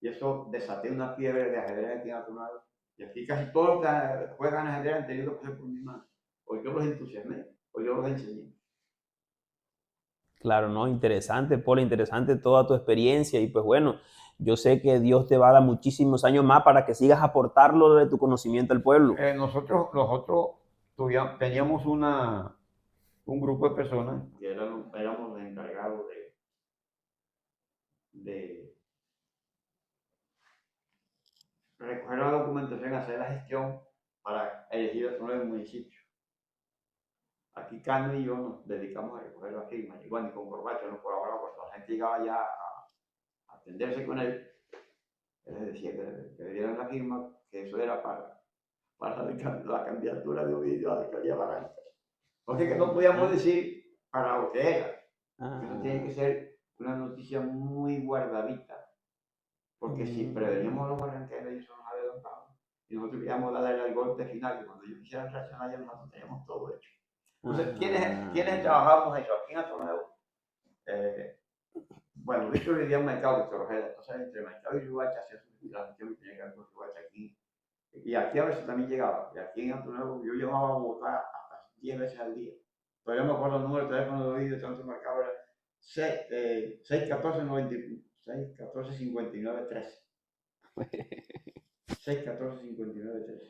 Y eso desaté una fiebre de ajedrez aquí en Atunado. Y aquí casi todos los que juegan ajedrez han tenido que hacer por mi mano. O yo los entusiasmé, o yo los enseñé. Claro, ¿no? Interesante, Paul, interesante toda tu experiencia y pues bueno, yo sé que Dios te va a dar muchísimos años más para que sigas aportarlo de tu conocimiento al pueblo. Nosotros teníamos un grupo de personas que éramos los encargados de recoger la documentación, hacer la gestión para elegir el nuevo municipio. Aquí Carmen y yo nos dedicamos a recoger las firmas. Y bueno, y con Corbacho nos colaboraba porque la gente llegaba ya a atenderse con él. Él les decía que le dieran la firma, que eso era para la candidatura de Ovidio a la alcaldía de Barranca. Porque que no podíamos decir para lo que era. Eso tiene que ser una noticia muy guardadita. Porque si preveníamos a los barranqueros, ellos nos adelantaban. Y nosotros queríamos darle el golpe final, que cuando ellos quisieran reaccionar, ya nosotros teníamos todo hecho. Entonces, ¿quiénes trabajamos eso? Aquí en Atoneo. Bueno, Víctor vivía en Mercado, Víctor Ojeda. Entonces, entre Mercado y Rihuacha hacía la gestión que tenía que ver con Rihuacha aquí. Y aquí a veces también llegaba. Y aquí en Atoneo yo llevaba a Bogotá hasta 10 veces al día. Todavía me acuerdo el número de teléfono de Ovidio, tanto Mercado era 614 59 13. 614 59 13.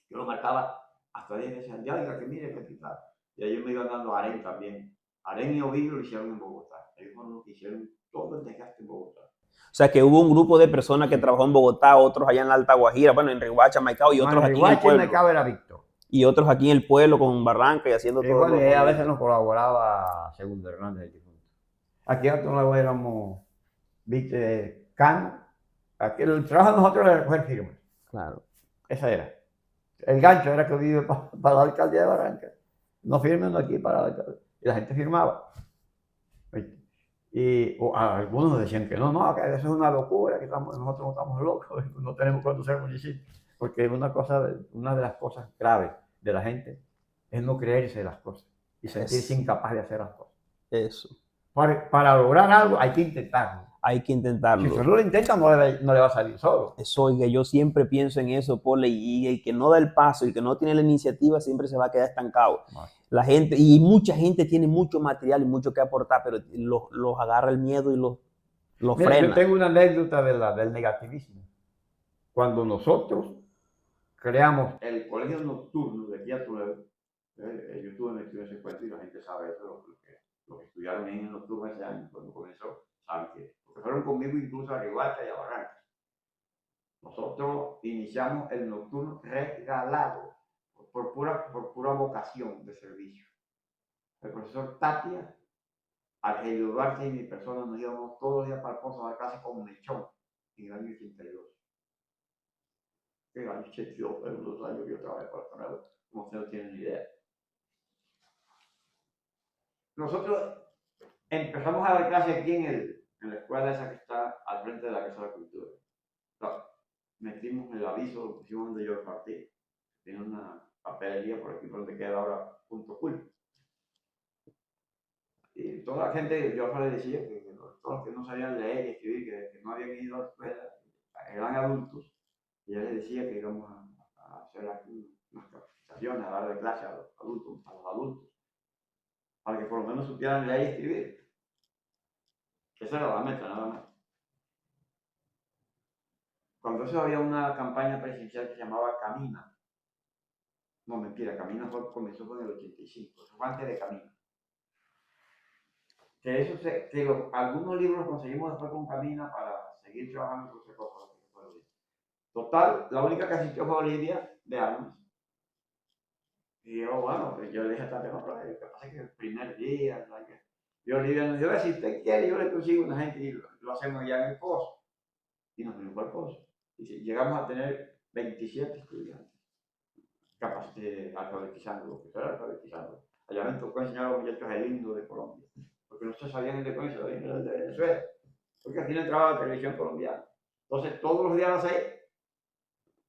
Yo lo marcaba hasta 10 veces al día, oiga, que mire, que quitar. Y ellos me iban dando Aren también. Aren y Ovidio lo hicieron en Bogotá. Ellos fueron los que hicieron todo el desgaste en Bogotá. O sea que hubo un grupo de personas que trabajó en Bogotá, otros allá en la Alta Guajira, bueno, en Riohacha, Maicao y otros aquí en el pueblo. Maicao era Víctor. Y otros aquí en el pueblo con Barranca y haciendo todo. Bueno, y a veces nos colaboraba Segundo Hernández. Aquí nosotros éramos, viste, Cano. Aquí el trabajo de nosotros era recoger firmas. Claro. Esa era. El gancho era que vive para la alcaldía de Barranca. No firmen aquí para la alcaldía. Y la gente firmaba. Y algunos decían que no, que eso es una locura, que nosotros no estamos locos, no tenemos cuándo ser municipio. Porque una de las cosas graves de la gente es no creerse las cosas y sentirse incapaz de hacer las cosas. Eso. Para lograr algo hay que intentarlo. Hay que intentarlo. Si usted no lo intenta, no le va a salir solo. Eso, oiga, yo siempre pienso en eso, Paul, y el que no da el paso, el que no tiene la iniciativa, siempre se va a quedar estancado. La gente, y mucha gente tiene mucho material y mucho que aportar, pero los agarra el miedo y los frena. Yo tengo una anécdota del negativismo. Cuando nosotros creamos el colegio nocturno de aquí a Toledo, yo estuve metido en ese cuento y la gente sabe eso, lo que estudiaron en el nocturno ese año, cuando comenzó, saben que, porque fueron conmigo incluso a Riohacha y a Barranca. Nosotros iniciamos el nocturno regalado, por pura vocación de servicio. El profesor Tapia, Argelio Duarte y mi persona nos íbamos todos los días para el pozo a dar clase con mechón en el año 82. En el año 82 fueron los años que yo trabajé para Toledo, como ustedes no tienen ni idea. Nosotros empezamos a dar clase aquí en la escuela esa que está al frente de la Casa de la Cultura. Metimos el aviso, lo pusimos donde yo partí. Tiene una papelería por aquí, por donde queda ahora Punto Cool. Y toda la gente, yo le decía que todos los que no sabían leer y escribir, que no habían ido a la escuela, eran adultos. Y yo les decía que íbamos a hacer aquí unas capacitaciones, a darle clase a los adultos, para que por lo menos supieran leer y escribir. Esa era la meta, nada más. Cuando eso había una campaña presidencial que se llamaba Camina. No, mentira, Camina comenzó en el 85, eso fue antes de Camina. Algunos libros los conseguimos después con Camina para seguir trabajando en otras cosas. Total, la única que asistió fue Olivia de Armas. Y yo, bueno, yo le dije a Tati, no, pero lo que pasa es que el primer día, ¿sabes qué? Y Olivia nos dijo, si usted quiere, yo le consigo una gente y lo hacemos ya en el pozo. Y nos fuimos al pozo. Y llegamos a tener 27 estudiantes alfabetizando, lo que era alfabetizando. Allá me tocó enseñar a los muchachos el himno de Colombia, porque no se sabían el de Colombia, sabían el de Venezuela, porque aquí no entraba la televisión colombiana. Entonces, todos los días a las 6,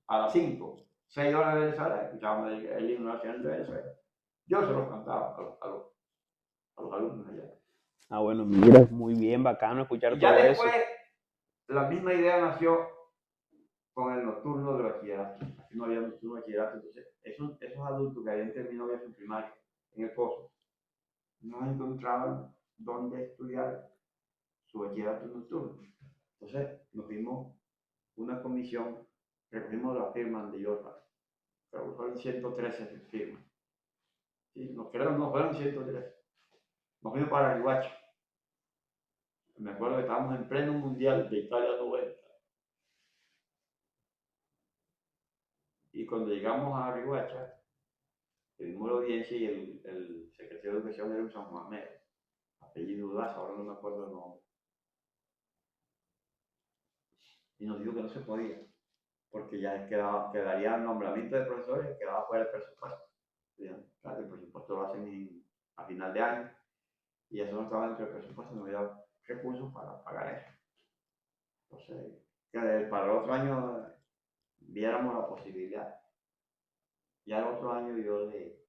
a las 5, 6 horas de Venezuela, escuchábamos el himno nacional de Venezuela. Yo se los cantaba a los alumnos allá. Ah, bueno, mira, muy bien, bacano escuchar Y ya todo eso. después, la misma idea nació con el nocturno de bachillerato. Aquí no había nocturno de bachillerato, entonces esos adultos que habían terminado ya su primaria en el pozo, no encontraban dónde estudiar su bachillerato nocturno. Entonces nos dimos una comisión, recogimos las firmas de Yorba, pero fueron 113 firmas. Sí, nos quedaron, no fueron 113. Nos fuimos para Riguacha. Me acuerdo que estábamos en pleno mundial de Italia 90. Y cuando llegamos a Riguacha, tuvimos la audiencia y el secretario de Educación era un San Juanero, apellido Daza, ahora no me acuerdo el nombre. Y nos dijo que no se podía, porque ya quedaría el nombramiento de profesores y quedaba fuera el presupuesto. Claro, el presupuesto lo hacen a final de año y eso no estaba dentro del presupuesto, no había recursos para pagar eso. Entonces, que para el otro año viéramos la posibilidad. Ya el otro año yo le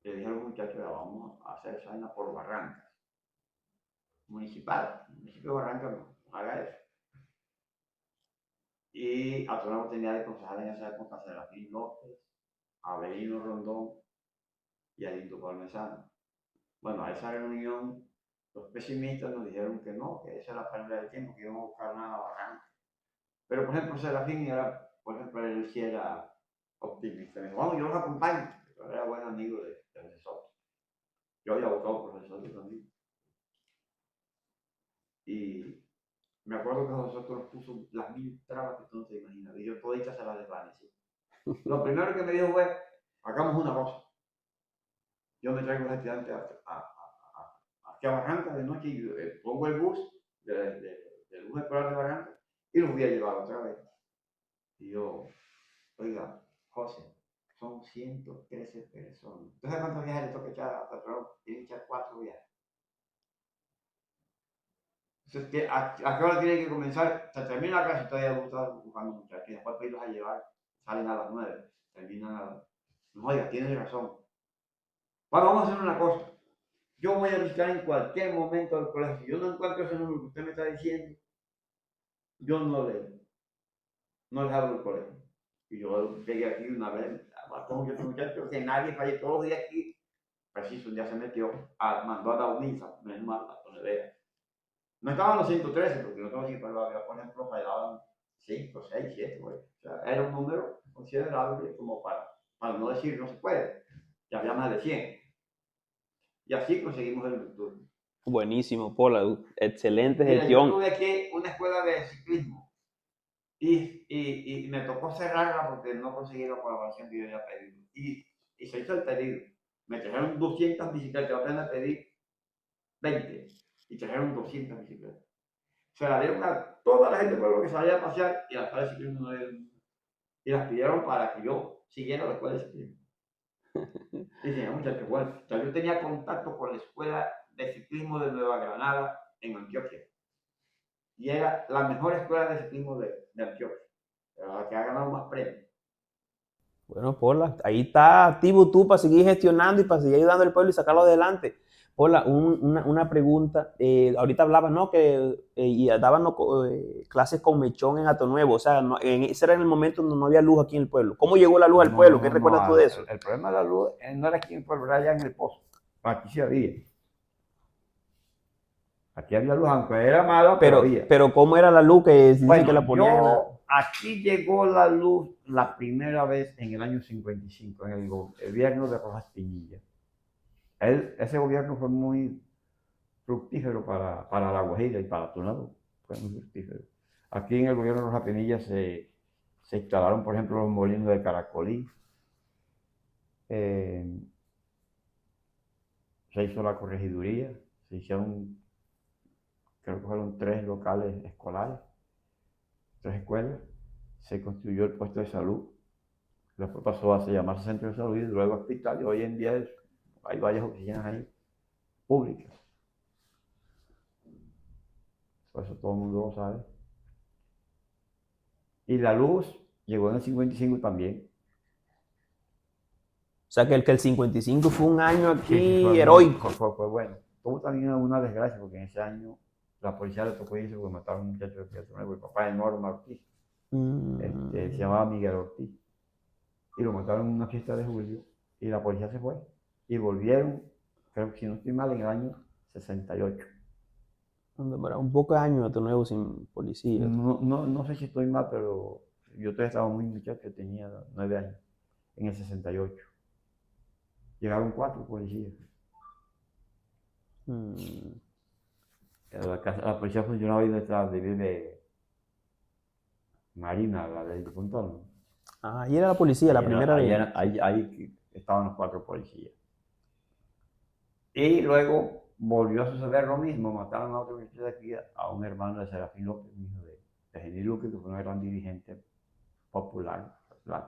dije a los muchachos, ya vamos a hacer esa vaina por Barrancas, municipal, el municipio de Barrancas no haga eso. Y a toda la oportunidad de concejal en esa época, Serafín López, Avelino Rondón y Alindo Parmesano. Bueno, a esa reunión, los pesimistas nos dijeron que no, que esa era pérdida de tiempo, que íbamos a buscar una barranca. Pero, por ejemplo, Serafín era, por ejemplo, él sí era optimista. Me dijo, vamos, yo los acompaño. Yo era buen amigo de nosotros. Yo había votado por nosotros también. Y me acuerdo que nosotros nos puso las 1000 trabas que tú no te imaginas. Y yo toditas se las desvanecí. Lo primero que me dijo fue, hagamos una cosa. Yo me traigo a los estudiantes aquí a Barranca de noche y pongo el bus del bus escolar de Barranca y los voy a llevar otra vez. Y yo, oiga, José, son 113 personas. ¿Entonces cuántos viajes le toca echar a Patrón? Tiene que echar 4 viajes. Entonces, ¿a qué hora tiene que comenzar? Se termina la clase y todavía buscando muchachos. Y después para irlos a llevar, salen a las 9, terminan a las... No, oiga, tienes razón. Bueno, vamos a hacer una cosa. Yo voy a visitar en cualquier momento al colegio. Si yo no encuentro ese número que usted me está diciendo, yo no les hablo el colegio. Y yo llegué aquí una vez, como yo soy muchacho, que nadie falle todos los días aquí. Preciso, un día se metió, mandó a la UNISA, menos mal, a donde vea. No estaban los 113, porque no estaba así, pero había, por ejemplo, fallaban 5, 6, 7, güey. O sea, era un número considerable como para no decir no se puede. Ya había más de 100. Y así conseguimos el nocturno. Buenísimo, Paula, excelente Mira, yo gestión. tuve aquí una escuela de ciclismo y me tocó cerrarla porque no conseguí la colaboración que yo había pedido. Y se hizo el pedido. Me trajeron 200 bicicletas, yo apenas pedí 20 y trajeron 200 bicicletas. Se las dieron a toda la gente por lo que salía a pasear y la escuela de ciclismo no dieron. Y las pidieron para que yo siguiera la escuela de ciclismo. Y dije, muchachos, bueno, entonces yo tenía contacto con la escuela de ciclismo de Nueva Granada en Antioquia. Y era la mejor escuela de ciclismo de Antioquia, la que ha ganado más premios. Bueno, Paula, ahí está activo tú para seguir gestionando y para seguir ayudando al pueblo y sacarlo adelante. Paula, una pregunta. Ahorita hablabas, ¿no? Que y daban ¿no? Clases con mechón en Ato Nuevo. O sea, ese era en el momento donde no había luz aquí en el pueblo. ¿Cómo llegó la luz al pueblo? ¿Qué recuerdas tú de eso? El problema de la luz no era aquí en el pueblo, era allá en el pozo. Aquí sí había. Aquí había luz, aunque era malo, pero había. Pero ¿cómo era la luz que dicen Bueno, que la ponían? aquí llegó la luz la primera vez en el año 55, en el gobierno de Rojas Pinilla. Ese gobierno fue muy fructífero para La Guajira y para Tunado. Fue muy fructífero. Aquí en el gobierno de Rojas Pinilla se instalaron, por ejemplo, los molinos de Caracolí. se hizo la corregiduría, se hicieron, creo que fueron 3 locales escolares, 3 escuelas, se construyó el puesto de salud, después pasó a llamarse centro de salud y luego hospital, y hoy en día hay varias oficinas ahí públicas. Por eso todo el mundo lo sabe. Y la luz llegó en el 55 también. O sea, que el 55 fue un año aquí Sí, fue heroico. Fue bueno. Tuvo también una desgracia porque en ese año la policía le tocó irse porque mataron a un muchacho de Pietro Nuevo, el papá de Norma Ortiz. Se llamaba Miguel Ortiz. Y lo mataron en una fiesta de julio y la policía se fue. Y volvieron, creo que si no estoy mal, en el año 68. Un poco de años de nuevo sin policía. No sé si estoy mal, pero yo todavía estaba muy muchacho, tenía 9 años, en el 68. Llegaron 4 policías. La policía funcionaba ahí detrás de vive Marina, la del Puntón. Ah, ahí era la policía, la primera vez. Ahí estaban los 4 policías. Y luego volvió a suceder lo mismo, mataron a otro muchacho de aquí, a un hermano de Serafín López, hijo de Genil Luque, que fue un gran dirigente popular.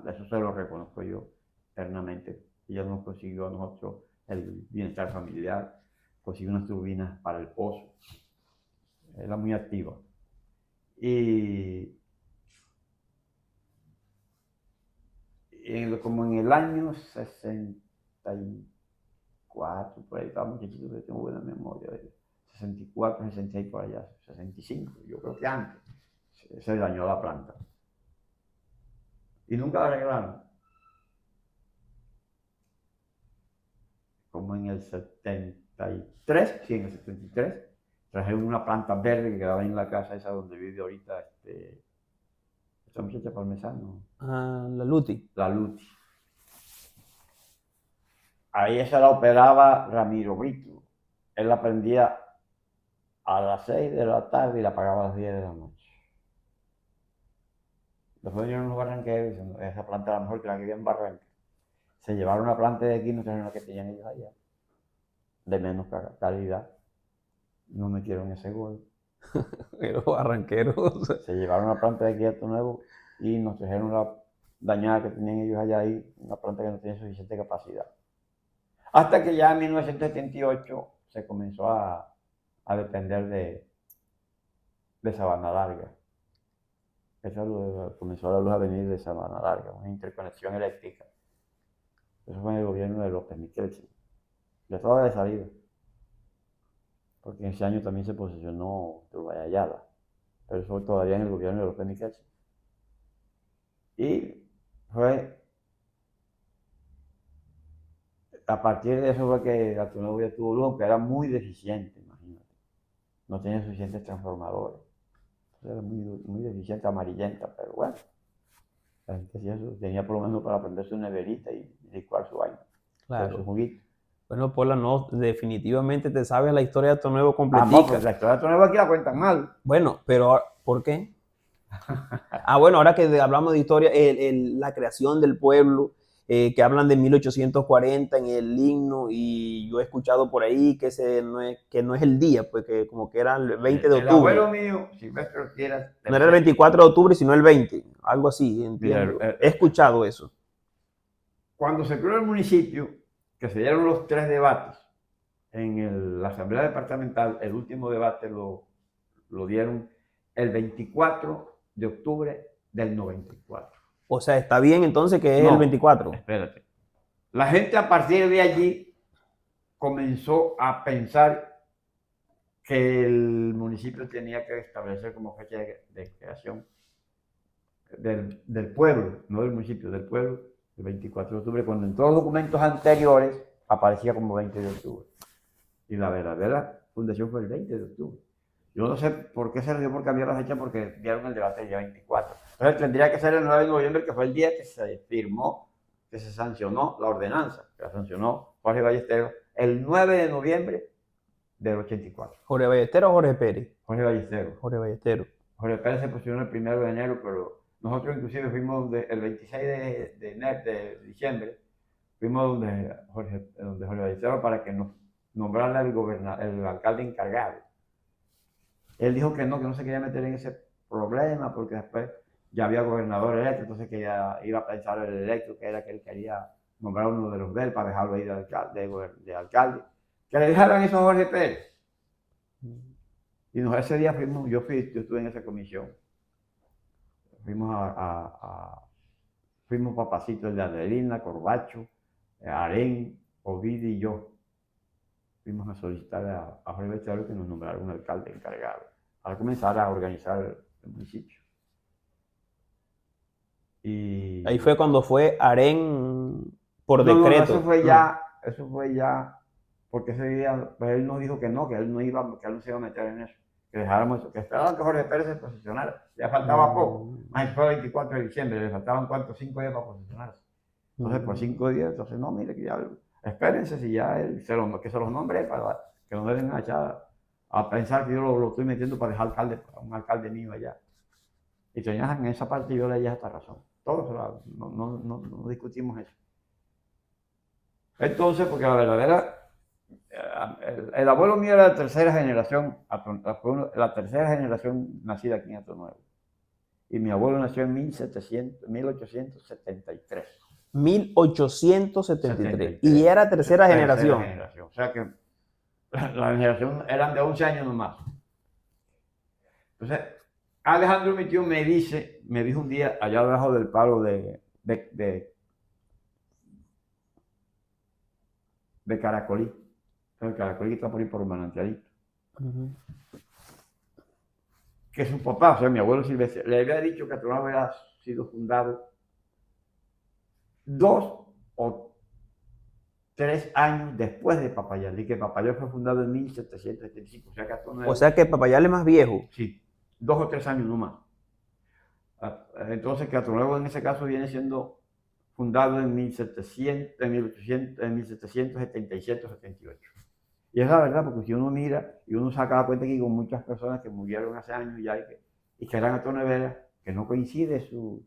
Eso se lo reconozco yo eternamente. Ella nos consiguió a nosotros el bienestar familiar, consiguió unas turbinas para el pozo. Era muy activa. Y como en el año 64, por ahí estaba muchachito, que tengo buena memoria, 64, 66 por allá, 65, yo creo que antes se dañó la planta. Y nunca la arreglaron. Como en el 73, sí, en el 73, trajeron una planta verde que quedaba en la casa esa donde vive ahorita esta muchacha parmesano. Ah, la Luti. La Luti. Ahí esa la operaba Ramiro Brito. Él la prendía a las 6 de la tarde y la apagaba a las 10 de la noche. Después vinieron los barranqueros diciendo, esa planta era mejor que la que había en Barranca. Se llevaron una planta de aquí y no trajeron la que tenían ellos allá, de menos calidad. No metieron ese gol. Los barranqueros. Se llevaron una planta de aquí a Nuevo y nos trajeron la dañada que tenían ellos allá ahí, una planta que no tenía suficiente capacidad. Hasta que ya en 1978 se comenzó a depender de Sabana Larga. Comenzó la luz a venir de Sabana Larga, una interconexión eléctrica. Eso fue en el gobierno de López Michelsen. Ya estaba de salida. Porque en ese año también se posesionó Turbayayala. Pero eso fue todavía en el gobierno de López Michelsen. Y fue a partir de eso fue que Atunuevo ya tuvo luz, aunque era muy deficiente, imagínate. No tenía suficientes transformadores. Era muy deficiente, amarillenta, pero bueno. La gente hacía eso, tenía por lo menos para prender su neverita y licuar su vaina. Claro. Su juguito. Bueno, Pola, no, definitivamente te sabes la historia de Atunuevo completica. No, pues la historia de Atunuevo aquí la cuentan mal. Bueno, pero ¿por qué? Bueno, ahora que hablamos de historia, la creación del pueblo, que hablan de 1840 en el himno, y yo he escuchado por ahí que no es el día, pues que como que era el 20 de octubre. El abuelo mío, Silvestre Ortiz, no era el 24 de octubre, sino el 20, algo así, entiendo. He escuchado eso. Cuando se creó el municipio, que se dieron los 3 debates en la Asamblea Departamental, el último debate lo dieron el 24 de octubre del 94. O sea, está bien entonces que es el 24. Espérate. La gente a partir de allí comenzó a pensar que el municipio tenía que establecer como fecha de creación del pueblo, no del municipio, del pueblo, el 24 de octubre, cuando en todos los documentos anteriores aparecía como 20 de octubre. Y la verdadera fundación fue el 20 de octubre. Yo no sé por qué se le dio por cambiar la fecha, porque dieron el debate el día 24. Entonces tendría que ser el 9 de noviembre, que fue el día que se firmó, que se sancionó la ordenanza, que la sancionó Jorge Ballesteros, el 9 de noviembre del 84. ¿Jorge Ballesteros o Jorge Pérez? Jorge Ballesteros. Jorge Ballesteros. Jorge Pérez se posicionó el 1 de enero, pero nosotros inclusive fuimos el 26 de diciembre, fuimos donde Jorge Ballesteros para que nos nombrara el alcalde encargado. Él dijo que no se quería meter en ese problema porque después ya había gobernador electo, entonces que ya iba a pensar el electo, que era que él quería nombrar uno de los de él para dejarlo ahí de alcalde. Que le dejaran eso a Jorge Pérez. Y ese día fuimos, yo estuve en esa comisión. Fuimos Papacito, el de Adelina, Corbacho, Arén, Ovidio y yo. Fuimos a solicitar a Jorge Ballesteros que nos nombrara un alcalde encargado para comenzar a organizar el municipio. Y Ahí fue cuando fue Harén por decreto. Eso fue ya, porque ese día pues él nos dijo que no se iba a meter en eso, que dejáramos eso, que esperaban que Jorge Pérez se posicionara. Ya faltaba poco, más fue el 24 de diciembre, le faltaban 5 días para posicionarse. Entonces, por 5 días, entonces no, mire, que ya, espérense si ya él que se los nombre para que no deben echar a pensar que yo lo estoy metiendo para dejar un alcalde mío allá. Y tenías en esa parte yo le di esta razón. Todos no discutimos eso. Entonces, porque la verdadera, el abuelo mío era la tercera generación nacida aquí en Hato Nuevo. Y mi abuelo nació en 1873. 1873. Y era tercera generación. O sea que la generación eran de 11 años nomás. Entonces, Alejandro, mi tío, me dijo un día allá abajo del palo de Caracolí. El Caracolí está por ahí por Manantialito. Que su papá, o sea, mi abuelo Silvestre, le había dicho que Hato Nuevo había sido fundado 2 o 3 años después de Papayal, y que Papayal fue fundado en 1775. O sea que Hato Nuevo, o sea que Papayal es más viejo. Sí, 2 o 3 años nomás. Entonces que Hato Nuevo en ese caso viene siendo fundado en 1777-78. Y es la verdad, porque si uno mira y uno saca la cuenta aquí con muchas personas que murieron hace años ya y que eran atoneveras, que no coincide su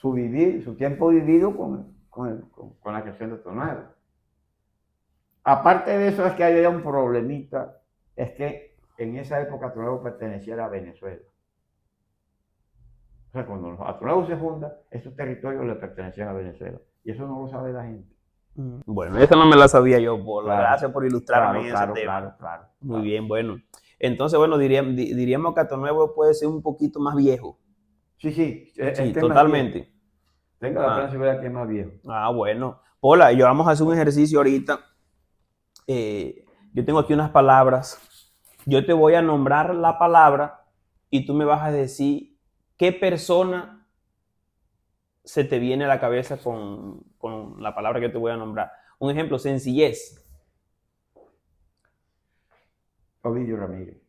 vivir, su tiempo vivido con la creación de Hato Nuevo. Aparte de eso, es que había un problemita, es que en esa época Hato Nuevo pertenecía a Venezuela. O sea, cuando Hato Nuevo se funda, esos territorios le pertenecían a Venezuela. Y eso no lo sabe la gente. Bueno, esa no me la sabía yo, Polo. Claro, Gracias por ilustrarme en ese tema. Muy bien, bueno. Entonces, bueno, diríamos que Hato Nuevo puede ser un poquito más viejo. Sí, Sí, totalmente. Tengo la plena seguridad que es más viejo. Bueno. Pola, yo vamos a hacer un ejercicio ahorita. Yo tengo aquí unas palabras. Yo te voy a nombrar la palabra y tú me vas a decir qué persona se te viene a la cabeza con la palabra que te voy a nombrar. Un ejemplo, sencillez. Ovidio Ramírez.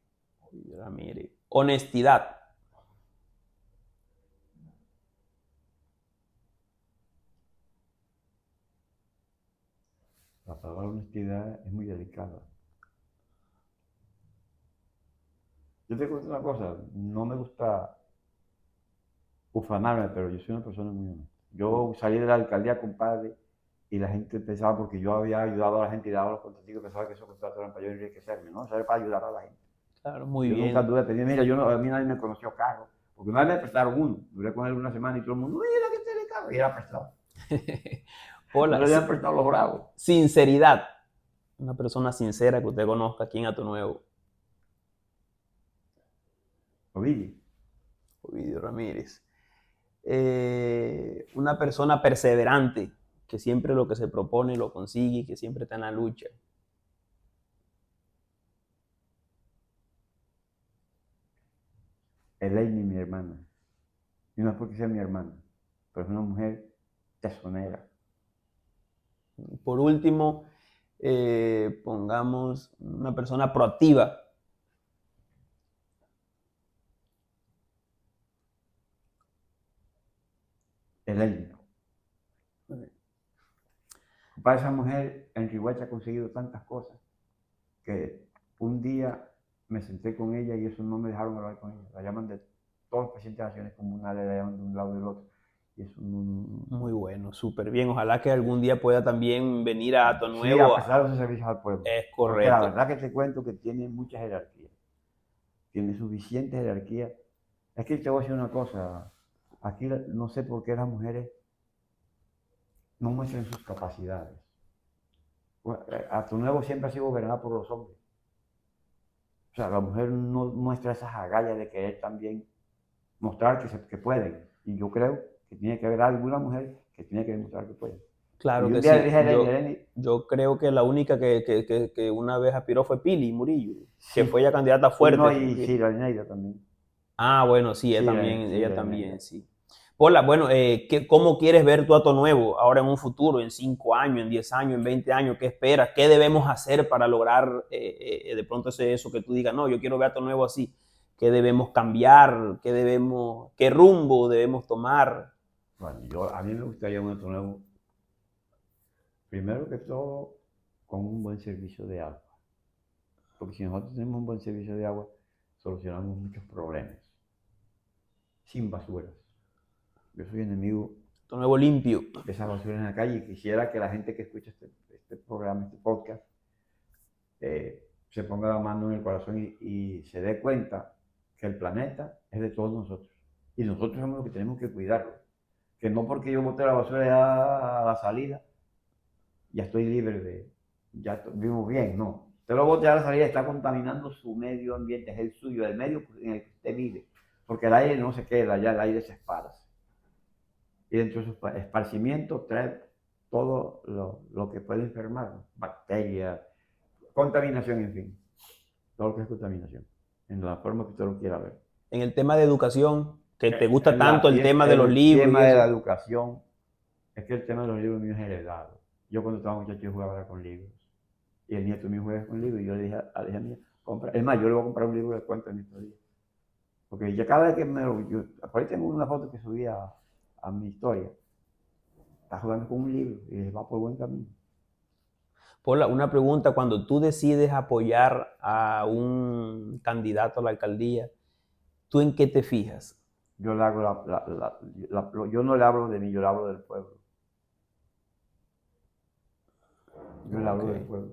Honestidad. La palabra honestidad es muy delicada. Yo te cuento una cosa, no me gusta ufanarme, pero yo soy una persona muy honesta. Yo salí de la alcaldía, compadre, y la gente pensaba, porque yo había ayudado a la gente y daba los contratos, pensaba que esos contratos eran para yo enriquecerme, ¿no? Eso era para ayudar a la gente. Claro, muy yo bien. Nunca tuve pedir, mira, a mí nadie me conoció carro, porque una vez me prestaron uno, duré con él una semana y todo el mundo, mira que tiene carro, y era prestado. Hola, no le habían prestado los bravos. Sinceridad. Una persona sincera que usted conozca aquí en Hato Nuevo. Ovidio Ramírez. Una persona perseverante, que siempre lo que se propone lo consigue, que siempre está en la lucha. Elaine, mi hermana. Y no es porque sea mi hermana, pero es una mujer tesonera. Por último, pongamos una persona proactiva. Elaine. Para esa mujer, en Riguacha ha conseguido tantas cosas que un día me senté con ella y eso no me dejaron hablar con ella. La llaman de todos los presidentes de naciones comunales, la llaman de un lado y del otro. Y eso no. Muy bueno, súper bien. Ojalá que algún día pueda también venir a Ato Sí, Nuevo. a prestar esos servicios al pueblo. Es Porque la correcto. verdad que te cuento que tiene mucha jerarquía. Tiene suficiente jerarquía. Es que te voy a decir una cosa. Aquí no sé por qué las mujeres no muestran sus capacidades. Ato Nuevo siempre ha sido gobernado por los hombres. O sea, la mujer no muestra esas agallas de querer también mostrar que pueden. Y yo creo que tiene que haber alguna mujer que tiene que demostrar que puede. Claro Y un que día le sí. dije a Eleni, Yo creo que la única que una vez aspiró fue Pili Murillo, que fue sí, ella candidata y no, fuerte. y sí, la Eneida también. Ah, bueno, sí, Sí, ella la también, Eneida. sí. Pola, bueno, ¿cómo quieres ver tu Ato Nuevo ahora en un futuro, en 5 años, en 10 años, en 20 años? ¿Qué esperas? ¿Qué debemos hacer para lograr de pronto eso que tú digas, no, yo quiero ver Ato Nuevo así? ¿Qué debemos cambiar? ¿Qué rumbo debemos tomar? Bueno, a mí me gustaría un Ato Nuevo, primero que todo, con un buen servicio de agua. Porque si nosotros tenemos un buen servicio de agua, solucionamos muchos problemas. Sin basuras. Yo soy enemigo Ato Nuevo limpio. de esas basuras en la calle y quisiera que la gente que escucha este programa, este podcast, se ponga la mano en el corazón y se dé cuenta que el planeta es de todos nosotros. Y nosotros somos los que tenemos que cuidarlo. Que no porque yo bote la basura ya a la salida, ya estoy libre vivo bien, no. Usted lo bote a la salida, está contaminando su medio ambiente, es el suyo, el medio en el que usted vive. Porque el aire no se queda, ya el aire se esparce. Y dentro de su esparcimiento trae todo lo que puede enfermar, bacterias, contaminación, en fin, todo lo que es contaminación, en la forma que usted lo quiera ver. En el tema de educación, que te gusta El, tanto el tema de los el libros y tema de la eso. educación, es que el tema de los libros mío es heredado. Yo cuando estaba muchacho yo jugaba con libros, y el nieto mío juega con libros, y yo le dije a la hija mía, compra, es más, yo le voy a comprar un libro de cuentos en estos días. Porque ya cada vez que por ahí tengo una foto que subí a mi historia, está jugando con un libro y va por buen camino. Paula, una pregunta, cuando tú decides apoyar a un candidato a la alcaldía, ¿tú en qué te fijas? Yo le hago yo no le hablo de mí, yo le hablo del pueblo. Yo le hablo del pueblo.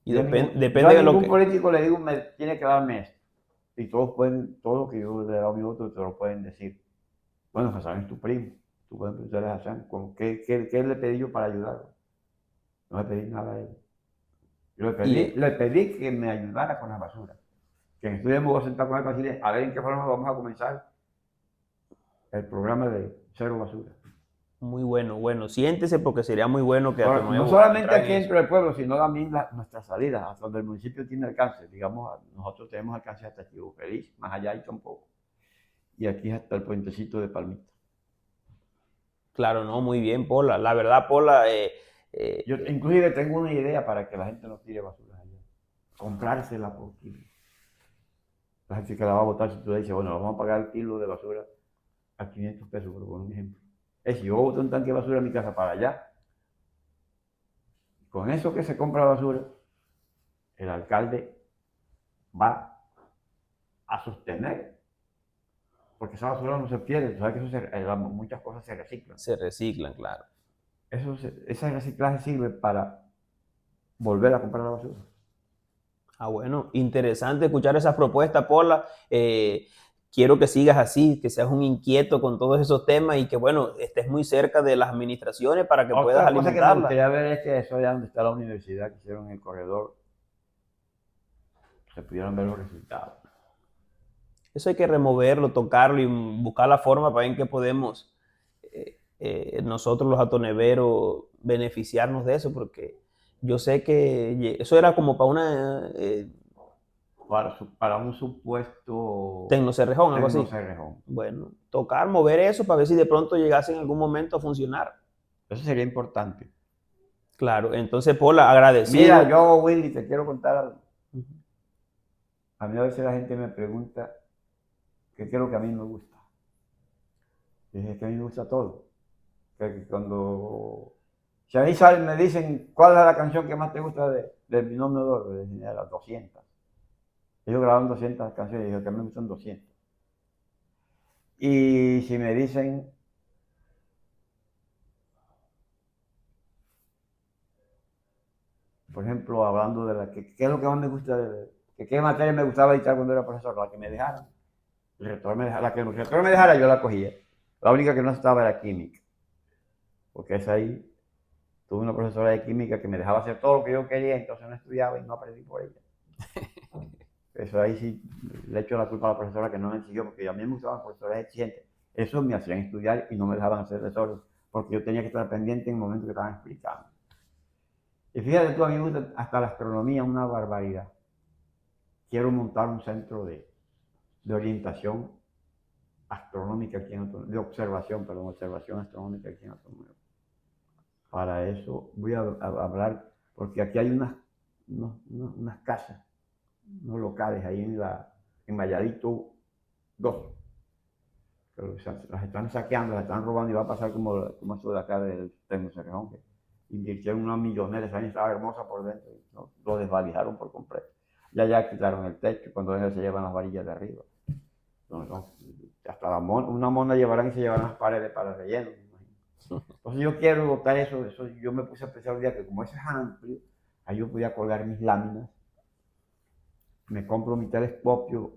Y Yo depende a de lo ningún que... político le digo, me tiene que darme esto. Y todo lo que yo le he dado a mi voto, te lo pueden decir. Bueno, Hassan es tu primo. Tú puedes preguntarle a Hassan, ¿qué le pedí yo para ayudarlo? No le pedí nada a él. Yo le pedí que me ayudara con la basura. Que en estudio me voy a sentar con él para decirle, a ver en qué forma vamos a comenzar el programa de cero basura. Muy bueno, bueno, siéntese porque sería muy bueno que Ato Ahora, no Nuevo solamente entrara en aquí eso. dentro del pueblo, sino también nuestras salidas, hasta donde el municipio tiene alcance. Digamos, nosotros tenemos alcance hasta Chivo Feliz, más allá hay tampoco. Y aquí hasta el puentecito de Palmita. Claro, no, muy bien, Paula. La verdad, Paula, Yo inclusive tengo una idea para que la gente no tire basura allá. Comprársela por kilo. La gente que la va a botar, si tú le dices, bueno, vamos a pagar el kilo de basura a 500 pesos, por poner un ejemplo. Es si yo boto un tanque de basura en mi casa para allá, con eso que se compra basura, el alcalde va a sostener, porque esa basura no se pierde, tú sabes que muchas cosas se reciclan. se reciclan, claro. Ese reciclaje sirve para volver a comprar la basura. Ah, bueno, interesante escuchar esas propuestas, Paula. Quiero que sigas así, que seas un inquieto con todos esos temas y que, bueno, estés muy cerca de las administraciones para que puedas Otra cosa que me alimentarlas. gustaría ver es que eso allá donde está la universidad, que hicieron en el corredor, se pudieran ver los resultados. Eso hay que removerlo, tocarlo y buscar la forma para ver en qué podemos nosotros los atoneveros beneficiarnos de eso, porque yo sé que eso era como para una Para un supuesto Tecnocerrejón, algo así. Tecnocerrejón. Bueno, tocar, mover eso para ver si de pronto llegase en algún momento a funcionar. Eso sería importante. Claro, entonces, Paula, agradecido. Mira, yo, Willy, te quiero contar algo. A mí a veces la gente me pregunta qué es lo que a mí me gusta. Y dije que a mí me gusta todo. Que cuando... Si a mí me dicen cuál es la canción que más te gusta del Binomio de Oro, les dije, las 200. Ellos grabaron 200 canciones y dije que a mí me gustan 200. Y si me dicen por ejemplo, hablando de qué es lo que más me gusta, qué materia me gustaba dictar cuando era profesor, la que me dejaran. El rector me dejara, la que el rector me dejara, yo la cogía. La única que no estaba era química, porque esa ahí tuve una profesora de química que me dejaba hacer todo lo que yo quería, entonces no estudiaba y no aprendí por ella. Eso ahí sí le echo la culpa a la profesora que no me siguió, porque a mí me gustaban las profesoras exigentes. Eso me hacían estudiar y no me dejaban hacer desorden, porque yo tenía que estar pendiente en el momento que estaban explicando. Y fíjate tú, a mí me gusta hasta la astronomía, una barbaridad. Quiero montar un centro de orientación astronómica aquí en Otto, de observación, perdón, observación astronómica aquí en Otto Nuevo. Para eso voy a hablar, porque aquí hay unas casas, unos locales ahí en Valladito 2, pero las están saqueando, las están robando y va a pasar como eso de acá del Cerrejón, que invirtieron unos millones, esa estaba hermosa por dentro, ¿no? Lo desvalijaron por completo. Ya quitaron el techo, cuando vengan se llevan las varillas de arriba. Entonces, hasta una mona llevarán y se llevarán las paredes para relleno. Entonces yo quiero botar eso, yo me puse a pensar un día que como eso es amplio, ahí yo podía colgar mis láminas, me compro mi telescopio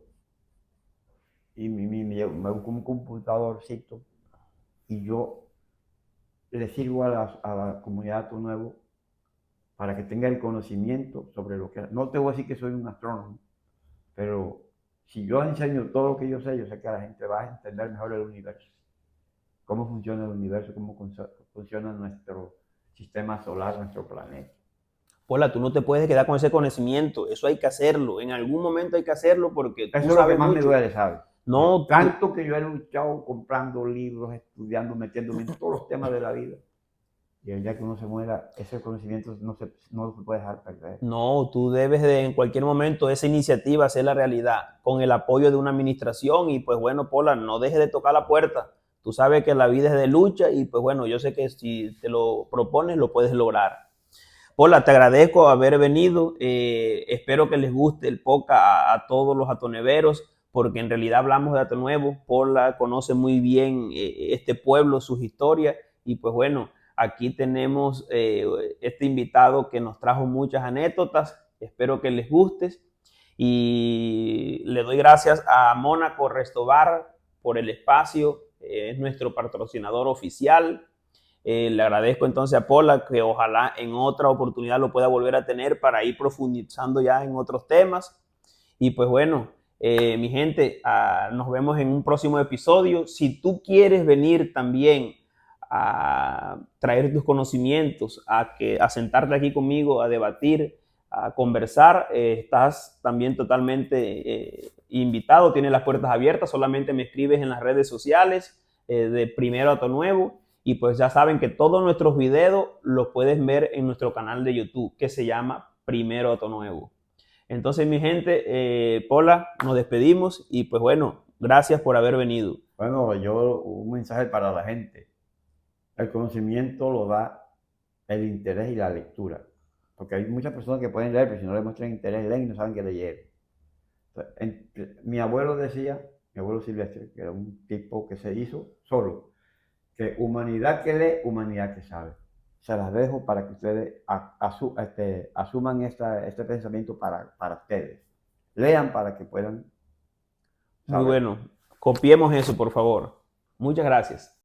y me busco un computadorcito y yo le sirvo a la comunidad de Ato Nuevo para que tenga el conocimiento sobre lo que... No te voy a decir que soy un astrónomo, pero si yo enseño todo lo que yo sé que la gente va a entender mejor el universo. Cómo funciona el universo, cómo funciona nuestro sistema solar, nuestro planeta. Pola, tú no te puedes quedar con ese conocimiento, eso hay que hacerlo, en algún momento hay que hacerlo porque tú eso es lo que más me duele, ¿sabes? No, tanto que yo he luchado comprando libros, estudiando, metiéndome en todos los temas de la vida. Y el día que uno se muera, ese conocimiento no se puede dejar perder. No, tú debes de en cualquier momento esa iniciativa hacerla realidad con el apoyo de una administración y pues bueno, Pola, no dejes de tocar la puerta. Tú sabes que la vida es de lucha y pues bueno, yo sé que si te lo propones lo puedes lograr. Pola, te agradezco haber venido. Espero que les guste el podcast a todos los atoneveros, porque en realidad hablamos de Ato Nuevo. Pola conoce muy bien este pueblo, sus historias, y pues bueno, aquí tenemos este invitado que nos trajo muchas anécdotas. Espero que les guste. Y le doy gracias a Mónaco Restobar por el espacio. Es nuestro patrocinador oficial. Le agradezco entonces a Pola que ojalá en otra oportunidad lo pueda volver a tener para ir profundizando ya en otros temas. Y pues bueno, mi gente, nos vemos en un próximo episodio. Si tú quieres venir también a traer tus conocimientos, a sentarte aquí conmigo, a debatir, a conversar, estás también totalmente invitado, tienes las puertas abiertas, solamente me escribes en las redes sociales de Primero Ato Nuevo. Y pues ya saben que todos nuestros videos los puedes ver en nuestro canal de YouTube, que se llama Primero Ato Nuevo. Entonces, mi gente, Pola, nos despedimos y pues bueno, gracias por haber venido. Bueno, yo un mensaje para la gente. El conocimiento lo da el interés y la lectura. Porque hay muchas personas que pueden leer, pero si no le muestran interés, leen y no saben qué leer. Mi abuelo decía, mi abuelo Silvestre, que era un tipo que se hizo solo, que humanidad que lee, humanidad que sabe. Se las dejo para que ustedes asuman este pensamiento para ustedes. Lean para que puedan saber. Muy bueno. Copiemos eso, por favor. Muchas gracias.